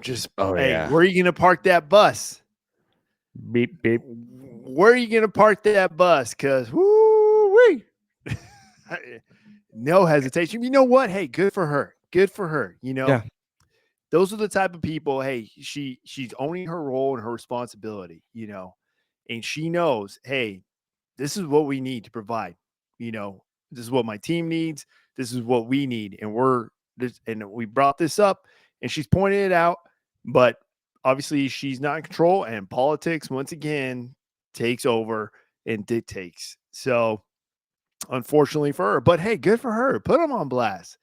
Just hey, yeah. where are you gonna park that bus? Beep beep. Where are you gonna park that bus? Cause woo-wee. No hesitation. You know what? Hey, good for her. Good for her. Yeah. Those are the type of people. Hey, she's owning her role and her responsibility, and she knows, hey, this is what we need to provide. This is what my team needs. This is what we need. And we brought this up and she's pointed it out, but obviously she's not in control, and politics once again takes over and dictates. So unfortunately for her, but hey, good for her. Put them on blast.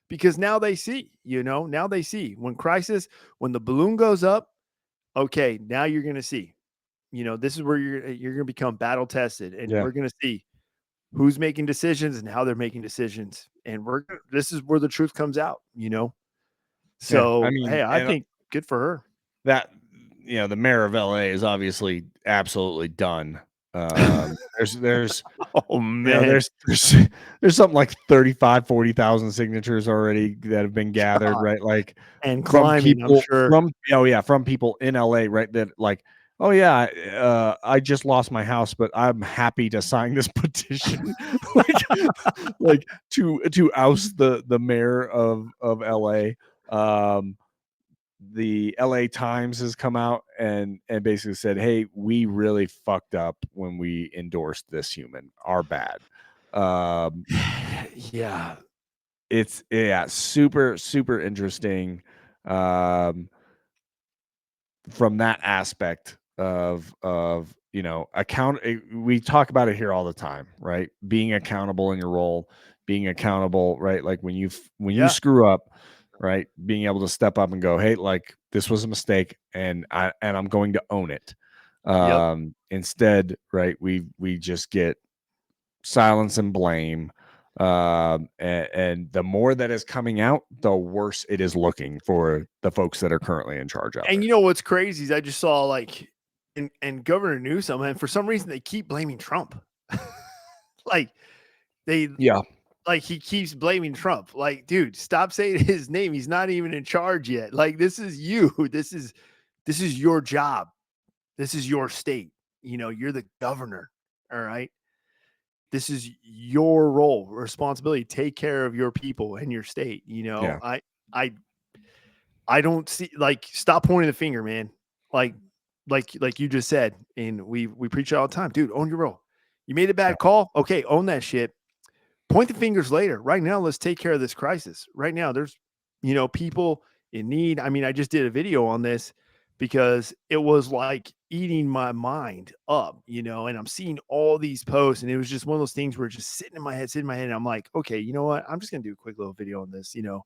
Because now they see, now they see when the balloon goes up, okay, now you're going to see, this is where you're going to become battle tested, and we're going to see who's making decisions and how they're making decisions. And this is where the truth comes out, So, hey, I think good for her. That, the mayor of LA is obviously absolutely done. There's oh man, there's something like 40,000 signatures already that have been gathered, right? Like, and climbing, people, I'm sure. From people in LA, right? That like, oh yeah, I just lost my house, but I'm happy to sign this petition, like to oust the mayor of LA. the LA Times has come out and basically said, hey, we really fucked up when we endorsed this human. Our bad. Yeah. It's super, super interesting. From that aspect of we talk about it here all the time, right? Being accountable in your role, being accountable, right? Like when you screw up, right? Being able to step up and go, hey, like this was a mistake and I'm going to own it. Instead, right, we just get silence and blame. And the more that is coming out, the worse it is looking for the folks that are currently in charge of it. And you know what's crazy is I just saw like and Governor Newsom, and for some reason they keep blaming Trump. Like like he keeps blaming Trump. Like, dude, stop saying his name. He's not even in charge yet. Like, this is you. This is your job. This is your state. You know, you're the governor. All right. This is your role, responsibility. Take care of your people and your state. You know, I don't see, like, stop pointing the finger, man. Like you just said, and we preach it all the time, dude. Own your role. You made a bad call. Okay, own that shit. Point the fingers later. Right now, let's take care of this crisis. Right now, there's, you know, people in need. I mean, I just did a video on this because it was like eating my mind up, you know, and I'm seeing all these posts, and it was just one of those things where it's just sitting in my head, and I'm like, okay, you know what? I'm just going to do a quick little video on this, you know,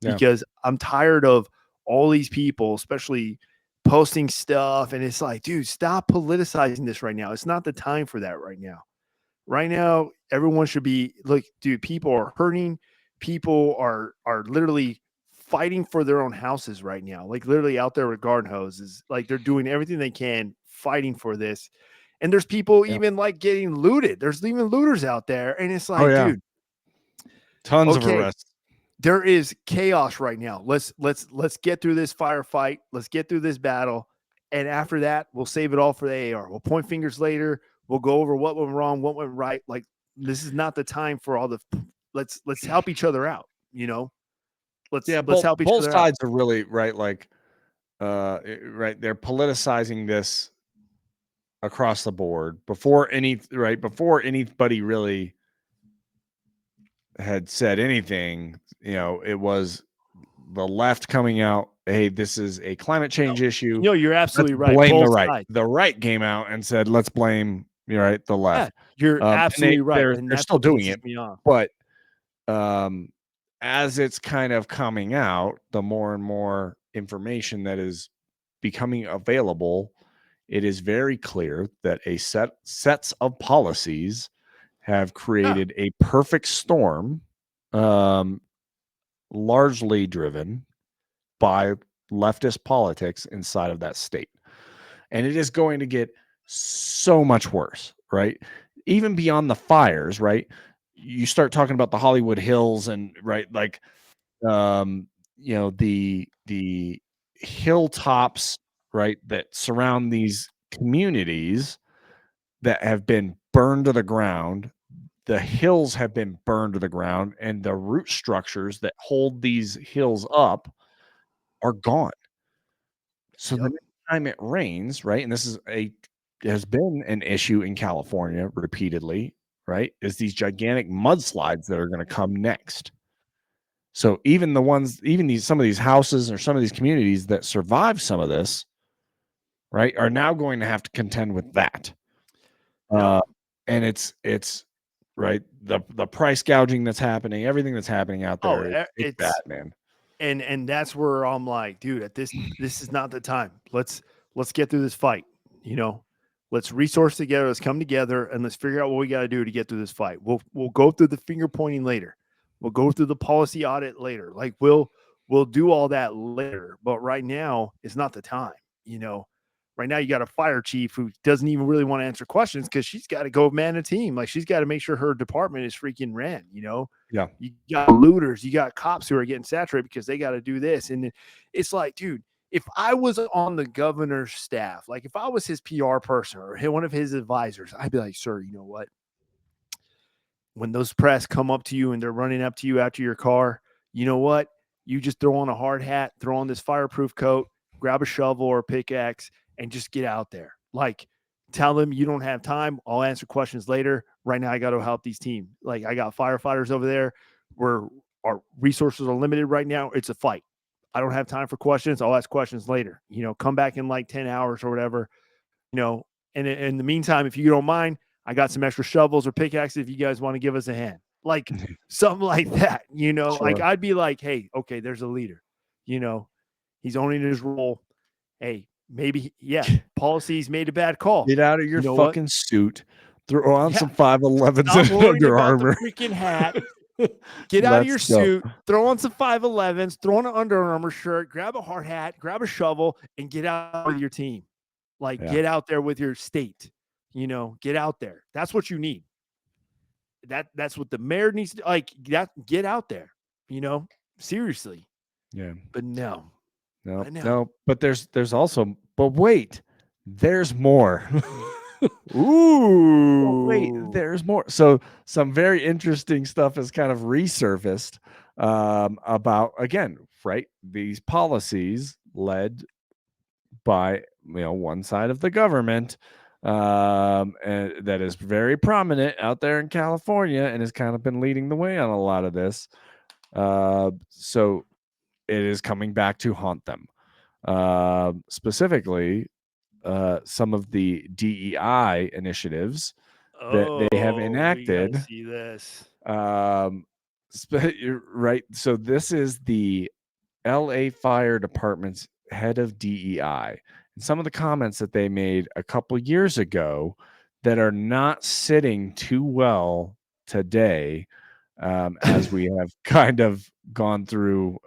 because I'm tired of all these people, especially posting stuff. And it's like, dude, stop politicizing this right now. It's not the time for that right now. Right now, everyone should be, look, dude, people are hurting. People are literally fighting for their own houses right now. Like literally out there with garden hoses. Like they're doing everything they can fighting for this. And there's people even like getting looted. There's even looters out there. And it's like, dude, tons of arrests. There is chaos right now. Let's get through this firefight. Let's get through this battle. And after that, we'll save it all for the AR. We'll point fingers later. We'll go over what went wrong, what went right. Like, this is not the time for all the, let's help each other out, you know? Let's help each other out. Both sides are really right. Like, right. They're politicizing this across the board before anybody really had said anything. You know, it was the left coming out. Hey, this is a climate change issue. No, you're absolutely right. Blame Both the right. sides. The right came out and said, let's blame the left. Yeah, you're absolutely right. They're still doing it, but as it's kind of coming out, the more and more information that is becoming available, it is very clear that sets of policies have created a perfect storm, largely driven by leftist politics inside of that state. And it is going to get so much worse, right? Even beyond the fires, right? You start talking about the Hollywood Hills and like, you know, the hilltops, right, that surround these communities that have been burned to the ground. The hills have been burned to the ground, and the root structures that hold these hills up are gone. So the next time it rains, right, and this has been an issue in California repeatedly, right, is these gigantic mudslides that are going to come next. So some of these houses or some of these communities that survive some of this, right, are now going to have to contend with that. And it's right, the price gouging that's happening, everything that's happening out there, it's bad, man. And that's where I'm like, dude, this is not the time. Let's get through this fight. You know, let's resource together. Let's come together and let's figure out what we got to do to get through this fight. We'll go through the finger pointing later. We'll go through the policy audit later. Like we'll do all that later. But right now it's not the time. You know, right now you got a fire chief who doesn't even really want to answer questions because she's got to go man a team. Like she's got to make sure her department is freaking ran, you know? Yeah. You got looters, you got cops who are getting saturated because they got to do this. And it's like, dude, if I was on the governor's staff, like if I was his PR person or one of his advisors, I'd be like, sir, you know what? When those press come up to you and they're running up to you after your car, you know what? you just throw on a hard hat, throw on this fireproof coat, grab a shovel or a pickaxe, and just get out there. Like, tell them you don't have time. I'll answer questions later. Right now, I got to help these team. Like, I got firefighters over there where our resources are limited right now. It's a fight. I don't have time for questions. I'll ask questions later. Come back in like 10 hours or whatever, and in the meantime, if you don't mind, I got some extra shovels or pickaxes if you guys want to give us a hand. Like something like that, Sure. like I'd be like, hey, okay, there's a leader, he's owning his role. Hey, maybe, policy's made a bad call. Get out of your fucking suit. Throw on some 511s Stop and worrying Under about Armour. the freaking hat. Get out of your Let's go. suit, throw on some 511s, throw on an Under Armour shirt, grab a hard hat, grab a shovel, and get out with your team. Like, get out there with your state. Get out there. That's what you need. That's what the mayor needs to, like, get out there. Seriously. Yeah. But no. But there's also, but wait, there's more. Ooh. Wait, there's more. So some very interesting stuff has kind of resurfaced about, again, right, these policies led by one side of the government, and that is very prominent out there in California and has kind of been leading the way on a lot of this. So it is coming back to haunt them. Specifically, some of the DEI initiatives that they have enacted. See this. Right. So this is the LA Fire Department's head of DEI. And some of the comments that they made a couple years ago that are not sitting too well today, as we have kind of gone through,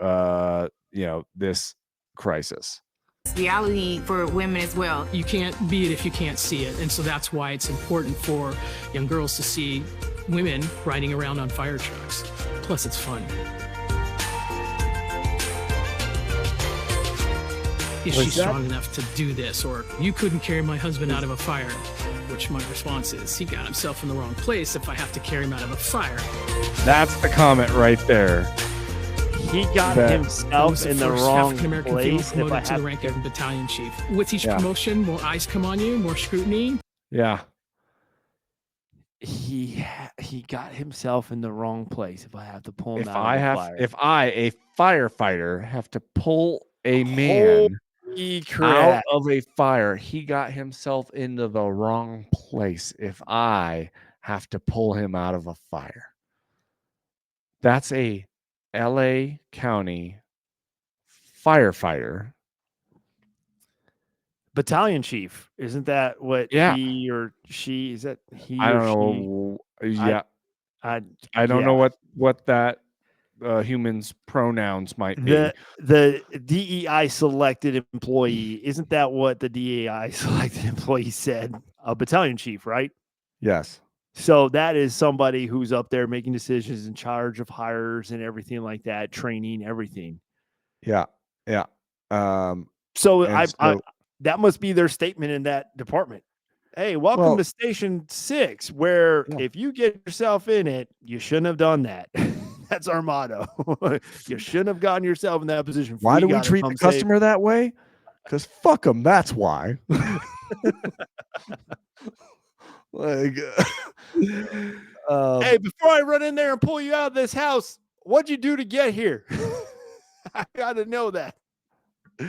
this crisis. Reality for women as well. You can't be it if you can't see it. And so that's why it's important for young girls to see women riding around on fire trucks. Plus, it's fun. Is she strong enough to do this? Or you couldn't carry my husband out of a fire, which my response is, he got himself in the wrong place if I have to carry him out of a fire. That's the comment right there. He got himself in the wrong place. Promoted to the rank of battalion chief. With each promotion, more eyes come on you, more scrutiny. Yeah. He got himself in the wrong place. If I have to pull him out of the fire. If I, a firefighter, have to pull a man out of a fire, he got himself into the wrong place. If I have to pull him out of a fire, that's a LA County firefighter, battalion chief. Isn't that what he or she is? That he? I don't know. Yeah, I don't know what that human's pronouns might be. The DEI selected employee. Isn't that what the DEI selected employee said? A battalion chief, right? Yes. So that is somebody who's up there making decisions, in charge of hires and everything like that, training, everything. Yeah. Yeah. So that must be their statement in that department. Hey, welcome to Station 6, where if you get yourself in it, you shouldn't have done that. That's our motto. You shouldn't have gotten yourself in that position. Why do we treat the customer that way? Because fuck them. That's why. Like, hey, before I run in there and pull you out of this house, what'd you do to get here? I got to know that.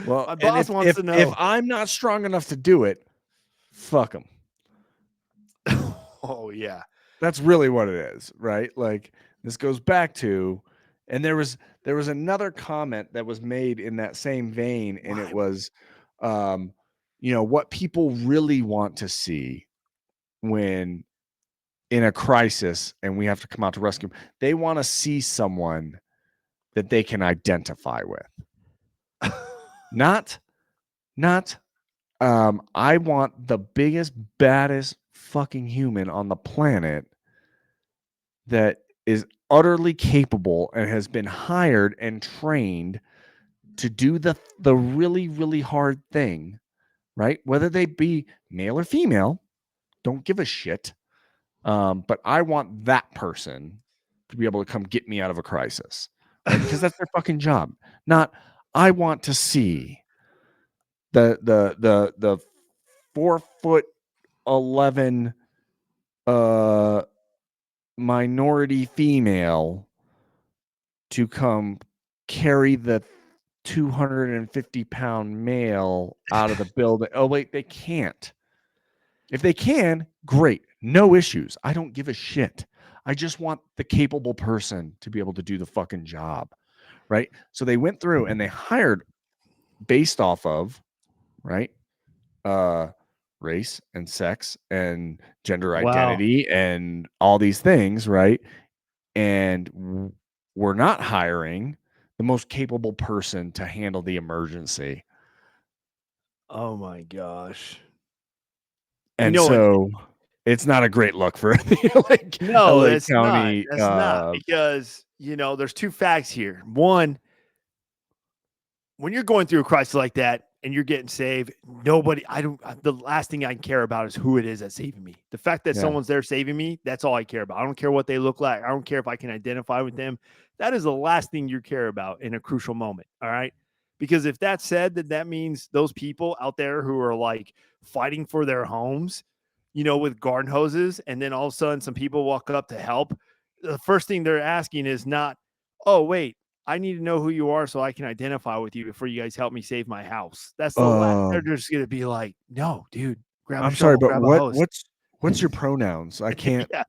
Well, my boss wants to know. If I'm not strong enough to do it, fuck them. Oh yeah, that's really what it is, right? Like, this goes back to, and there was another comment that was made in that same vein, and it was, what people really want to see when in a crisis and we have to come out to rescue them. They want to see someone that they can identify with. Not I want the biggest, baddest fucking human on the planet that is utterly capable and has been hired and trained to do the really, really hard thing, right? Whether they be male or female, don't give a shit. But I want that person to be able to come get me out of a crisis, because that's their fucking job. Not, I want to see the 4'11" minority female to come carry the 250-pound male out of the building. Oh, wait, they can't. If they can, great. No issues. I don't give a shit. I just want the capable person to be able to do the fucking job. Right. So they went through and they hired based off of, right, race and sex and gender identity and all these things, right? And we're not hiring the most capable person to handle the emergency. Oh my gosh. And You know so it's not a great look for the No, LA that's County. not. That's not because, there's two facts here. One, when you're going through a crisis like that and you're getting saved, the last thing I care about is who it is that's saving me. The fact that someone's there saving me, that's all I care about. I don't care what they look like. I don't care if I can identify with them. That is the last thing you care about in a crucial moment. All right. Because if that's said, that means those people out there who are like fighting for their homes, with garden hoses, and then all of a sudden some people walk up to help. The first thing they're asking is not, oh, wait, I need to know who you are so I can identify with you before you guys help me save my house. That's the last. They're just going to be like, no, dude, grab a I'm sorry, shovel, but grab a hose. what's your pronouns? I can't. Yeah.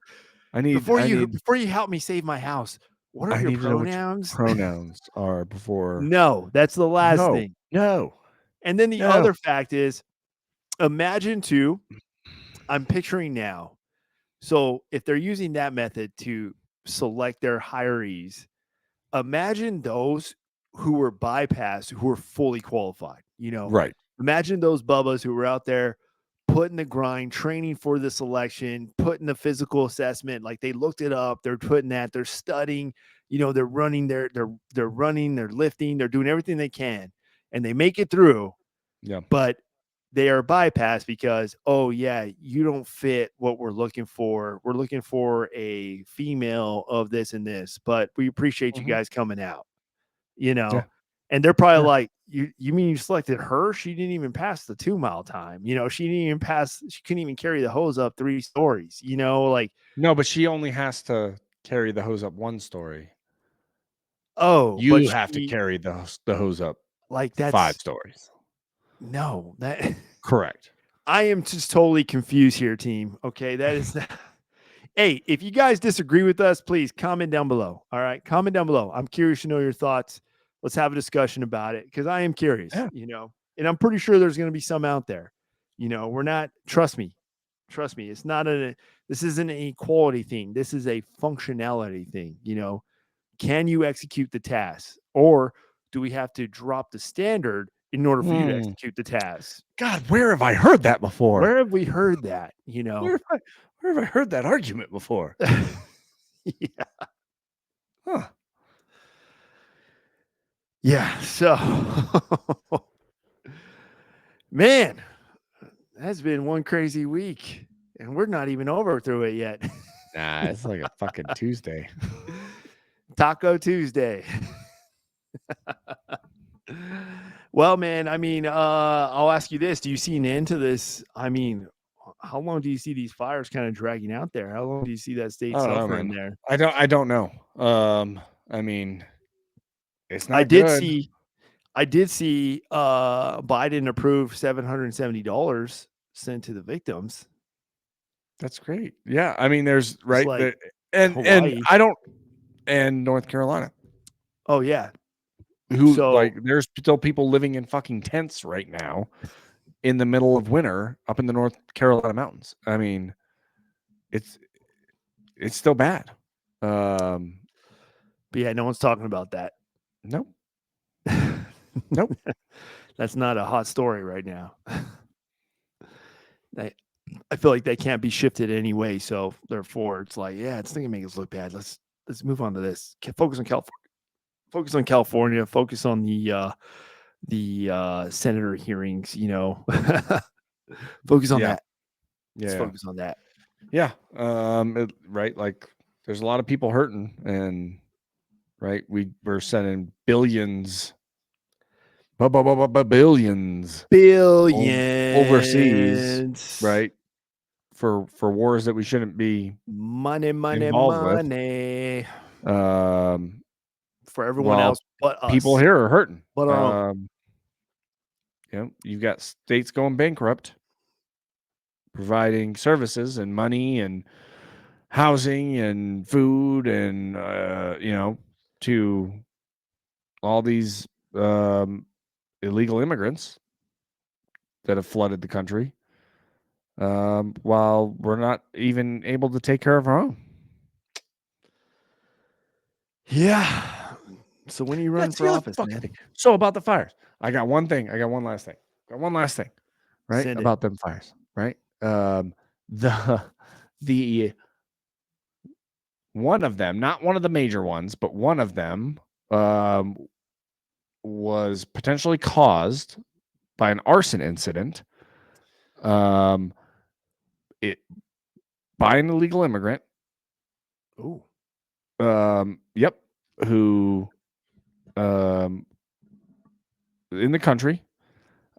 I need before you help me save my house. What are your pronouns? Pronouns are before. No, that's the last thing. No. And then the other fact is, imagine too, I'm picturing now. So if they're using that method to select their hirees, imagine those who were bypassed, who were fully qualified, Right. Imagine those bubbas who were out there putting the grind, training for the selection, putting the physical assessment. Like they looked it up. They're putting that, they're studying, they're running, they're running, they're lifting, they're doing everything they can, and they make it through. Yeah. But they are bypassed because, oh yeah, you don't fit what we're looking for. We're looking for a female of this and this, but we appreciate you guys coming out, Yeah. and they're probably like, you mean you selected her? She didn't even pass the 2-mile time. She didn't even she couldn't even carry the hose up 3 stories, like. No, but she only has to carry the hose up 1 story. Oh, You have to carry the hose up like that's 5 stories. No, that Correct. I am just totally confused here, team. Okay, that is Hey, if you guys disagree with us, please comment down below. All right, comment down below. I'm curious to know your thoughts. Let's have a discussion about it because I am curious, and I'm pretty sure there's going to be some out there. We're not, trust me, it's not this isn't an equality thing. This is a functionality thing. Can you execute the task, or do we have to drop the standard in order for you to execute the task? God, where have I heard that before? Where have we heard that? Where have I heard that argument before? Yeah. Huh. Yeah. So, man, that's been one crazy week, and we're not even over through it yet. Nah, it's like a fucking Tuesday. Taco Tuesday. Well, man, I mean, I'll ask you this. Do you see an end to this? I mean, how long do you see these fires kind of dragging out there? How long do you see that state suffering there? I don't know. I mean, it's not I did good. see Biden approved $770 sent to the victims. That's great. Yeah, I mean, there's right like and Hawaii. I don't and North Carolina. Oh yeah. There's still people living in fucking tents right now in the middle of winter up in the North Carolina mountains. I mean, it's still bad. But yeah, no one's talking about that. Nope. Nope. That's not a hot story right now. I feel like they can't be shifted anyway. So therefore, it's like, yeah, it's going to make us look bad. Let's move on to this. Focus on California. Focus on California. Focus on the senator hearings. Focus on that. Let's focus on that. Yeah. Right. Like, there's a lot of people hurting, and right? We're sending billions, billions overseas, right? For wars that we shouldn't be Money, involved with. For everyone While else but us. people here are hurting. But our own. You've got states going bankrupt, providing services and money and housing and food and to all these illegal immigrants that have flooded the country, while we're not even able to take care of our own. Yeah. So when you run for office, man? So about the fires, I got one thing. I got one last thing. Right? Send it. About them fires, right? The one of them, not one of the major ones, but one of them was potentially caused by an arson incident by an illegal immigrant. Ooh. Yep. Who in the country.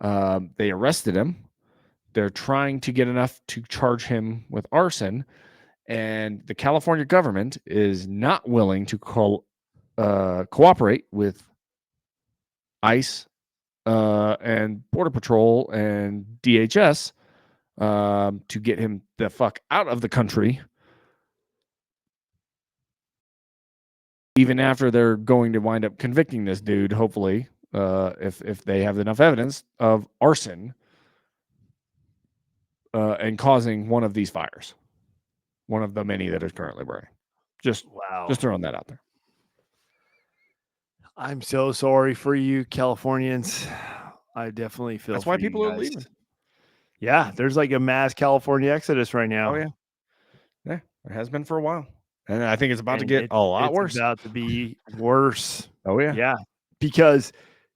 They arrested him. They're trying to get enough to charge him with arson, and the California government is not willing to cooperate with ICE and Border Patrol and DHS to get him the fuck out of the country, even after they're going to wind up convicting this dude, hopefully, if they have enough evidence of arson and causing one of these fires, one of the many that is currently burning. Just throwing that out there. I'm so sorry for you, Californians. I definitely feel That's why for you people are guys. leaving. Yeah, there's like a mass California exodus right now. Oh yeah, yeah, there has been for a while, and I think it's about to And get a lot it's worse. about to be worse. Oh yeah, Yeah, because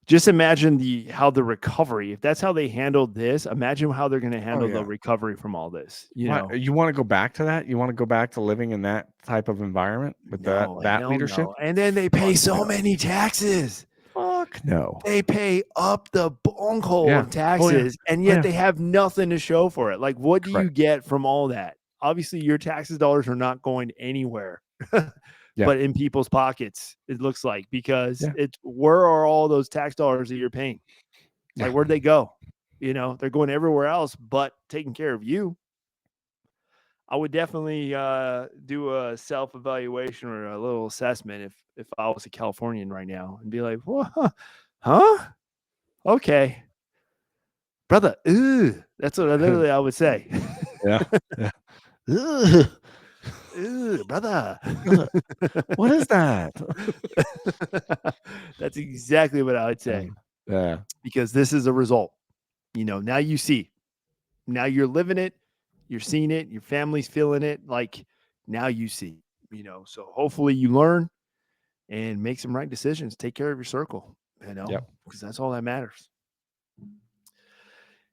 just imagine how the recovery. If that's how they handled this, imagine how they're going to handle the recovery from all this. You know, you want to go back to that? You want to go back to living in that type of environment with that hell leadership? no. And then they pay so many taxes. Fuck no. They pay up the bunghole of taxes, and yet they have nothing to show for it. Like, what do you get from all that? Obviously, your taxes dollars are not going anywhere, but in people's pockets, it looks like, because where are all those tax dollars that you're paying? Like, where'd they go? You know, they're going everywhere else but taking care of you. I would definitely do a self-evaluation or a little assessment if I was a Californian right now and be like, what? Huh? Okay. Brother, that's what literally I would say. Yeah. Brother. What is that? That's exactly what I would say. Yeah. Because this is a result. You know, now you see. Now you're living it. You're seeing it. Your family's feeling it. Like, now you see. You know, so hopefully you learn and make some right decisions. Take care of your circle, you know, because that's all that matters.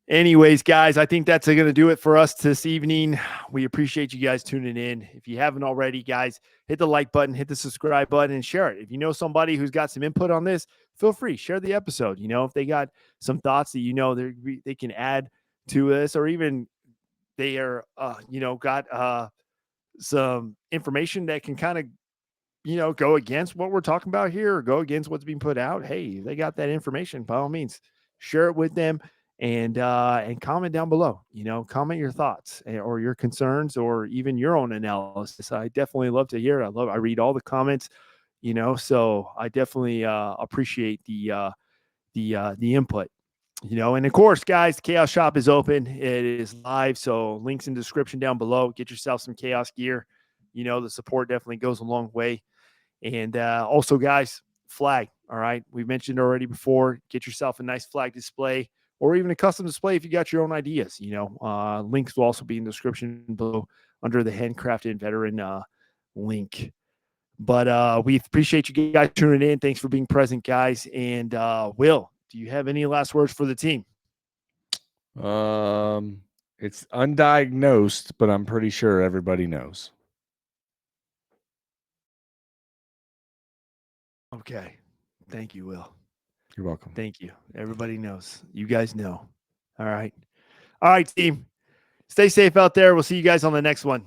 Anyways, guys, I think that's going to do it for us this evening. We appreciate you guys tuning in. If you haven't already, guys, hit the like button, hit the subscribe button, and share it. If you know somebody who's got some input on this, feel free, share the episode. You know, if they got some thoughts that, you know, they can add to this, or even they are, you know, got some information that can kind of, you know, go against what we're talking about here or go against what's being put out. Hey, they got that information. By all means, share it with them and comment down below. You know, comment your thoughts or your concerns or even your own analysis. I definitely love to hear it. I read all the comments, you know, so I definitely appreciate the input. You know, and of course, guys, the Chaos Shop is open. It is live. So links in the description down below. Get yourself some Chaos gear. You know, the support definitely goes a long way. And also, guys, flag. All right. We mentioned already before, get yourself a nice flag display or even a custom display if you got your own ideas. You know, links will also be in the description below under the Handcrafted Veteran link. But we appreciate you guys tuning in. Thanks for being present, guys. And Will, do you have any last words for the team? It's undiagnosed, but I'm pretty sure everybody knows. Okay. Thank you, Will. You're welcome. Thank you. Everybody knows. You guys know. All right. All right, team. Stay safe out there. We'll see you guys on the next one.